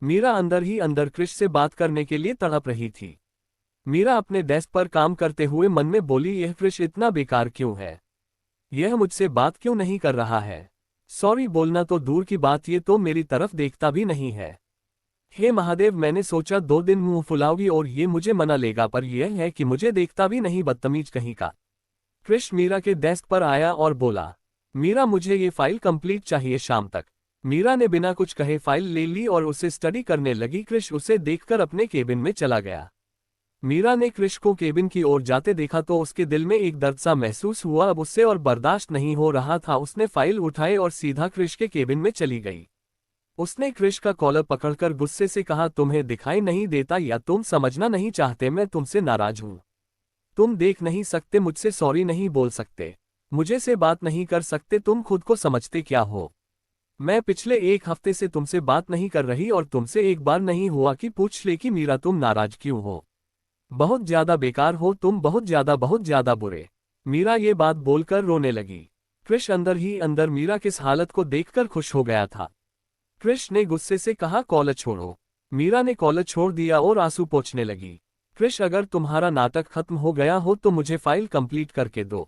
मीरा अंदर ही अंदर क्रिश से बात करने के लिए तड़प रही थी। मीरा अपने डेस्क पर काम करते हुए मन में बोली, यह क्रिश इतना बेकार क्यों है? यह मुझसे बात क्यों नहीं कर रहा है? सॉरी बोलना तो दूर की बात, ये तो मेरी तरफ देखता भी नहीं है। हे महादेव, मैंने सोचा 2 दिन मुंह फुलाओगी और ये मुझे मना लेगा, पर यह है कि मुझे देखता भी नहीं, बदतमीज कहीं का। क्रिश मीरा के डेस्क पर आया और बोला, मीरा मुझे ये फाइल कंप्लीट चाहिए शाम तक। मीरा ने बिना कुछ कहे फाइल ले ली और उसे स्टडी करने लगी। क्रिश उसे देखकर अपने केबिन में चला गया। मीरा ने क्रिश को केबिन की ओर जाते देखा तो उसके दिल में एक दर्द सा महसूस हुआ। अब उससे और बर्दाश्त नहीं हो रहा था। उसने फाइल उठाए और सीधा क्रिश के केबिन में चली गई। उसने क्रिश का कॉलर पकड़कर गुस्से से कहा, तुम्हें दिखाई नहीं देता या तुम समझना नहीं चाहते मैं तुमसे नाराज हूं? तुम देख नहीं सकते, मुझसे सॉरी नहीं बोल सकते, मुझे से बात नहीं कर सकते, तुम खुद को समझते क्या हो? मैं पिछले 1 हफ्ते से तुमसे बात नहीं कर रही और तुमसे एक बार नहीं हुआ कि पूछ ले कि मीरा तुम नाराज क्यों हो? बहुत ज्यादा बेकार हो तुम, बहुत ज्यादा बुरे। मीरा ये बात बोलकर रोने लगी। क्रिश अंदर ही अंदर मीरा किस हालत को देखकर खुश हो गया था। क्रिश ने गुस्से से कहा, कॉलर छोड़ो। मीरा ने कॉलर छोड़ दिया और आंसू पोंछने लगी। क्रिश, अगर तुम्हारा नाटक खत्म हो गया हो तो मुझे फाइल कंप्लीट करके दो,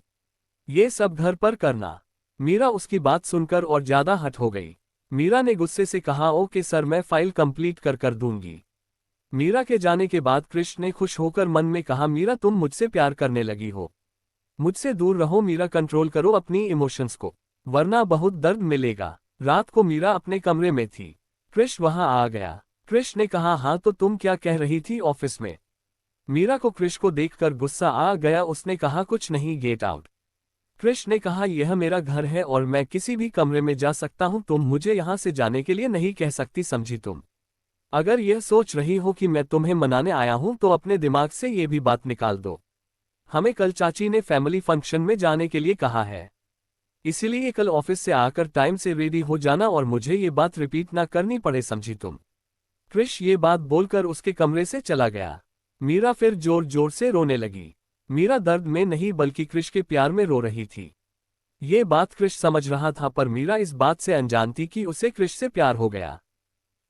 ये सब घर पर करना। मीरा उसकी बात सुनकर और ज्यादा हट हो गई। मीरा ने गुस्से से कहा, ओके सर, मैं फाइल कंप्लीट कर दूंगी। मीरा के जाने के बाद क्रिश ने खुश होकर मन में कहा, मीरा तुम मुझसे प्यार करने लगी हो, मुझसे दूर रहो मीरा, कंट्रोल करो अपनी इमोशंस को, वरना बहुत दर्द मिलेगा। रात को मीरा अपने कमरे में थी। क्रिश वहां आ गया। क्रिश ने कहा, हाँ तो तुम क्या कह रही थी ऑफिस में? मीरा को क्रिश को देखकर गुस्सा आ गया। उसने कहा, कुछ नहीं, गेट आउट। क्रिश ने कहा, यह मेरा घर है और मैं किसी भी कमरे में जा सकता हूं, तुम मुझे यहां से जाने के लिए नहीं कह सकती, समझी तुम? अगर यह सोच रही हो कि मैं तुम्हें मनाने आया हूं तो अपने दिमाग से ये भी बात निकाल दो। हमें कल चाची ने फैमिली फंक्शन में जाने के लिए कहा है, इसीलिए कल ऑफिस से आकर टाइम से रेडी हो जाना और मुझे ये बात रिपीट ना करनी पड़े, समझी तुम? क्रिश ये बात बोलकर उसके कमरे से चला गया। मीरा फिर जोर जोर से रोने लगी। मीरा दर्द में नहीं बल्कि क्रिश के प्यार में रो रही थी। ये बात क्रिश समझ रहा था, पर मीरा इस बात से अनजान थी कि उसे क्रिश से प्यार हो गया।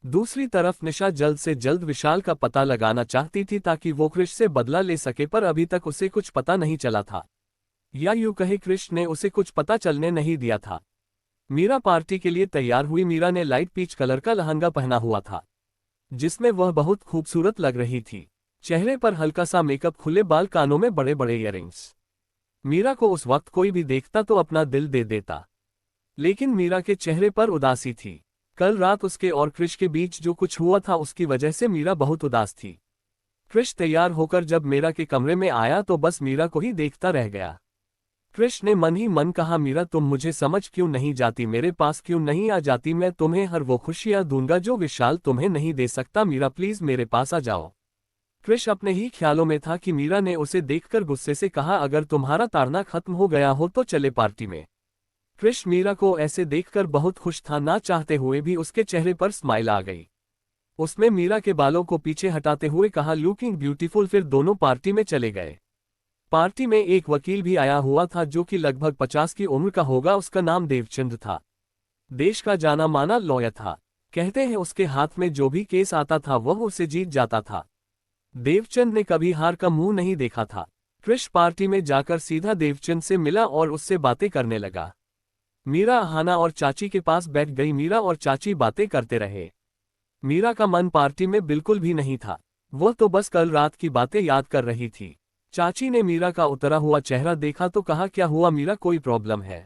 दूसरी तरफ निशा जल्द से जल्द विशाल का पता लगाना चाहती थी ताकि वो क्रिश से बदला ले सके, पर अभी तक उसे कुछ पता नहीं चला था, या यूं कहे क्रिश ने उसे कुछ पता चलने नहीं दिया था। मीरा पार्टी के लिए तैयार हुई। मीरा ने लाइट पीच कलर का लहंगा पहना हुआ था जिसमें वह बहुत खूबसूरत लग रही थी। चेहरे पर हल्का सा मेकअप, खुले बाल, कानों में बड़े बड़े ईयरिंग्स। मीरा को उस वक्त कोई भी देखता तो अपना दिल दे देता, लेकिन मीरा के चेहरे पर उदासी थी। कल रात उसके और क्रिश के बीच जो कुछ हुआ था उसकी वजह से मीरा बहुत उदास थी। क्रिश तैयार होकर जब मीरा के कमरे में आया तो बस मीरा को ही देखता रह गया। क्रिश ने मन ही मन कहा, मीरा तुम मुझे समझ क्यों नहीं जाती, मेरे पास क्यों नहीं आ जाती? मैं तुम्हें हर वो खुशियां दूंगा जो विशाल तुम्हें नहीं दे सकता। मीरा प्लीज मेरे पास आ जाओ। क्रिश अपने ही ख्यालों में था कि मीरा ने उसे देखकर गुस्से से कहा, अगर तुम्हारा ताड़ना खत्म हो गया हो तो चले पार्टी में। क्रिश मीरा को ऐसे देखकर बहुत खुश था, ना चाहते हुए भी उसके चेहरे पर स्माइल आ गई। उसमें मीरा के बालों को पीछे हटाते हुए कहा, लुकिंग ब्यूटीफुल। फिर दोनों पार्टी में चले गए। पार्टी में एक वकील भी आया हुआ था जो कि लगभग 50 की उम्र का होगा। उसका नाम देवचंद था। देश का जाना माना लॉयर था। कहते हैं उसके हाथ में जो भी केस आता था वह उसे जीत जाता था। देवचंद ने कभी हार का मुंह नहीं देखा था। क्रिश पार्टी में जाकर सीधा देवचंद से मिला और उससे बातें करने लगा। मीरा अहाना और चाची के पास बैठ गई। मीरा और चाची बातें करते रहे। मीरा का मन पार्टी में बिल्कुल भी नहीं था, वह तो बस कल रात की बातें याद कर रही थी। चाची ने मीरा का उतरा हुआ चेहरा देखा तो कहा, क्या हुआ मीरा, कोई प्रॉब्लम है?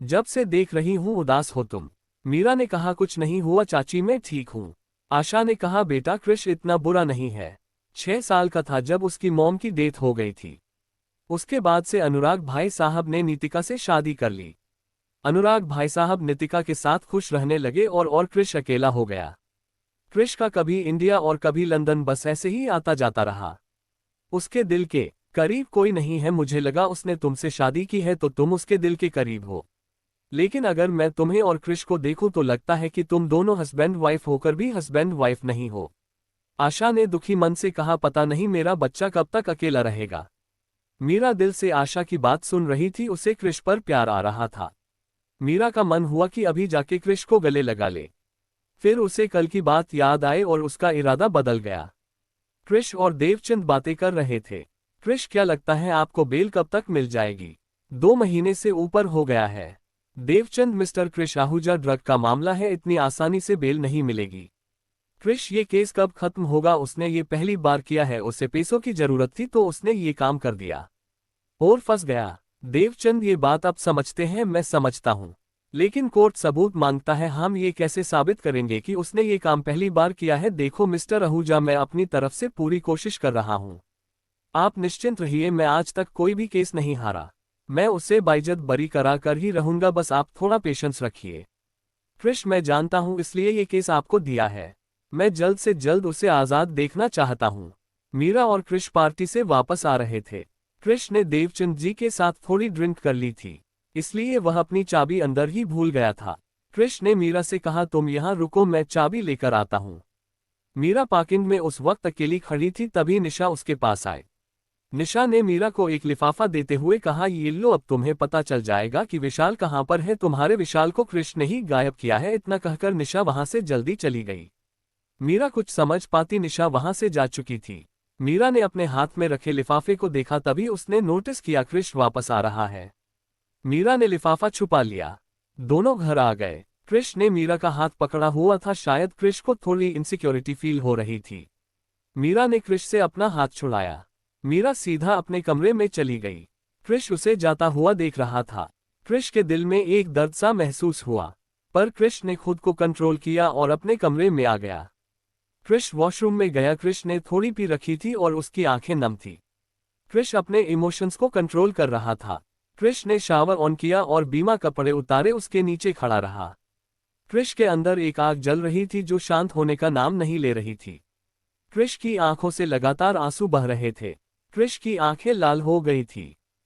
जब से देख रही हूं उदास हो तुम। मीरा ने कहा, कुछ नहीं हुआ चाची, मैं ठीक हूं। आशा ने कहा, बेटा क्रिश इतना बुरा नहीं है। 6 साल का था जब उसकी मॉम की डेथ हो गई थी। उसके बाद से अनुराग भाई साहब ने नीतिका से शादी कर ली। अनुराग भाई साहब नीतिका के साथ खुश रहने लगे और क्रिश अकेला हो गया। क्रिश का कभी इंडिया और कभी लंदन बस ऐसे ही आता जाता रहा। उसके दिल के करीब कोई नहीं है। मुझे लगा उसने तुमसे शादी की है तो तुम उसके दिल के करीब हो, लेकिन अगर मैं तुम्हें और क्रिश को देखूं तो लगता है कि तुम दोनों हस्बैंड वाइफ होकर भी हस्बैंड वाइफ नहीं हो। आशा ने दुखी मन से कहा, पता नहीं मेरा बच्चा कब तक अकेला रहेगा। मीरा दिल से आशा की बात सुन रही थी। उसे क्रिश पर प्यार आ रहा था। मीरा का मन हुआ कि अभी जाके क्रिश को गले लगा ले। फिर उसे कल की बात याद आए और उसका इरादा बदल गया। क्रिश और देवचंद बातें कर रहे थे। क्रिश, क्या लगता है आपको बेल कब तक मिल जाएगी? 2 महीने से ऊपर हो गया है। देवचंद, मिस्टर क्रिश, आहूजा ड्रग का मामला है, इतनी आसानी से बेल नहीं मिलेगी। क्रिश, ये केस कब खत्म होगा? उसने ये पहली बार किया है, उसे पैसों की जरूरत थी तो उसने ये काम कर दिया और फंस गया। देवचंद, ये बात आप समझते हैं, मैं समझता हूं, लेकिन कोर्ट सबूत मांगता है। हम ये कैसे साबित करेंगे कि उसने ये काम पहली बार किया है? देखो मिस्टर आहूजा, मैं अपनी तरफ से पूरी कोशिश कर रहा हूं। आप निश्चिंत रहिए, मैं आज तक कोई भी केस नहीं हारा। मैं उसे बाइज्जत बरी करा कर ही रहूंगा, बस आप थोड़ा पेशेंस रखिए। क्रिश, मैं जानता हूं, इसलिए ये केस आपको दिया है। मैं जल्द से जल्द उसे आज़ाद देखना चाहता हूं। मीरा और क्रिश पार्टी से वापस आ रहे थे। क्रिश ने देवचंद जी के साथ थोड़ी ड्रिंक कर ली थी, इसलिए वह अपनी चाबी अंदर ही भूल गया था। क्रिश ने मीरा से कहा, तुम यहाँ रुको, मैं चाबी लेकर आता हूँ। मीरा पार्किंग में उस वक्त अकेली खड़ी थी, तभी निशा उसके पास आए। निशा ने मीरा को एक लिफाफा देते हुए कहा, ये लो, अब तुम्हें पता चल जाएगा कि विशाल कहाँ पर है। तुम्हारे विशाल को क्रिश ने ही गायब किया है। इतना कहकर निशा वहां से जल्दी चली गई। मीरा कुछ समझ पाती निशा वहां से जा चुकी थी। मीरा ने अपने हाथ में रखे लिफाफे को देखा, तभी उसने नोटिस किया क्रिश वापस आ रहा है। मीरा ने लिफाफा छुपा लिया। दोनों घर आ गए। क्रिश ने मीरा का हाथ पकड़ा हुआ था, शायद क्रिश को थोड़ी इनसिक्योरिटी फील हो रही थी। मीरा ने क्रिश से अपना हाथ छुड़ाया। मीरा सीधा अपने कमरे में चली गई। क्रिश उसे जाता हुआ देख रहा था। क्रिश के दिल में एक दर्द सा महसूस हुआ, पर क्रिश ने खुद को कंट्रोल किया और अपने कमरे में आ गया। क्रिश वॉशरूम में गया। क्रिश ने थोड़ी पी रखी थी और उसकी आंखें नम थी। क्रिश अपने इमोशंस को कंट्रोल कर रहा था। क्रिश ने शावर ऑन किया और बीमा कपड़े उतारे उसके नीचे खड़ा रहा। क्रिश के अंदर एक आग जल रही थी जो शांत होने का नाम नहीं ले रही थी। क्रिश की आंखों से लगातार आंसू बह रहे थे। क्रिश की आंखें लाल हो गई थी।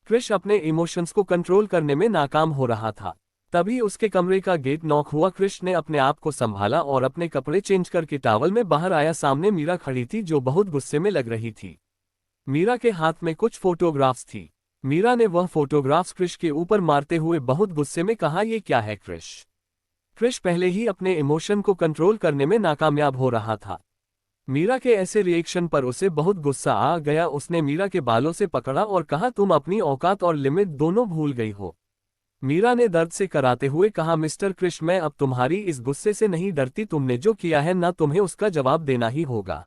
क्रिश अपने इमोशंस को कंट्रोल करने में नाकाम हो रहा था। तभी उसके कमरे का गेट नॉक हुआ। क्रिश ने अपने आप को संभाला और अपने कपड़े चेंज करके टॉवल में बाहर आया। सामने मीरा खड़ी थी जो बहुत गुस्से में लग रही थी। मीरा के हाथ में कुछ फोटोग्राफ्स थी। मीरा ने वह फोटोग्राफ्स क्रिश के ऊपर मारते हुए बहुत गुस्से में कहा, ये क्या है क्रिश? क्रिश पहले ही अपने इमोशन को कंट्रोल करने में नाकामयाब हो रहा था। मीरा के ऐसे रिएक्शन पर उसे बहुत गुस्सा आ गया। उसने मीरा के बालों से पकड़ा और कहा, तुम अपनी औकात और लिमिट दोनों भूल गई हो। मीरा ने दर्द से कराते हुए कहा, मिस्टर क्रिश, मैं अब तुम्हारी इस गुस्से से नहीं डरती। तुमने जो किया है ना, तुम्हें उसका जवाब देना ही होगा।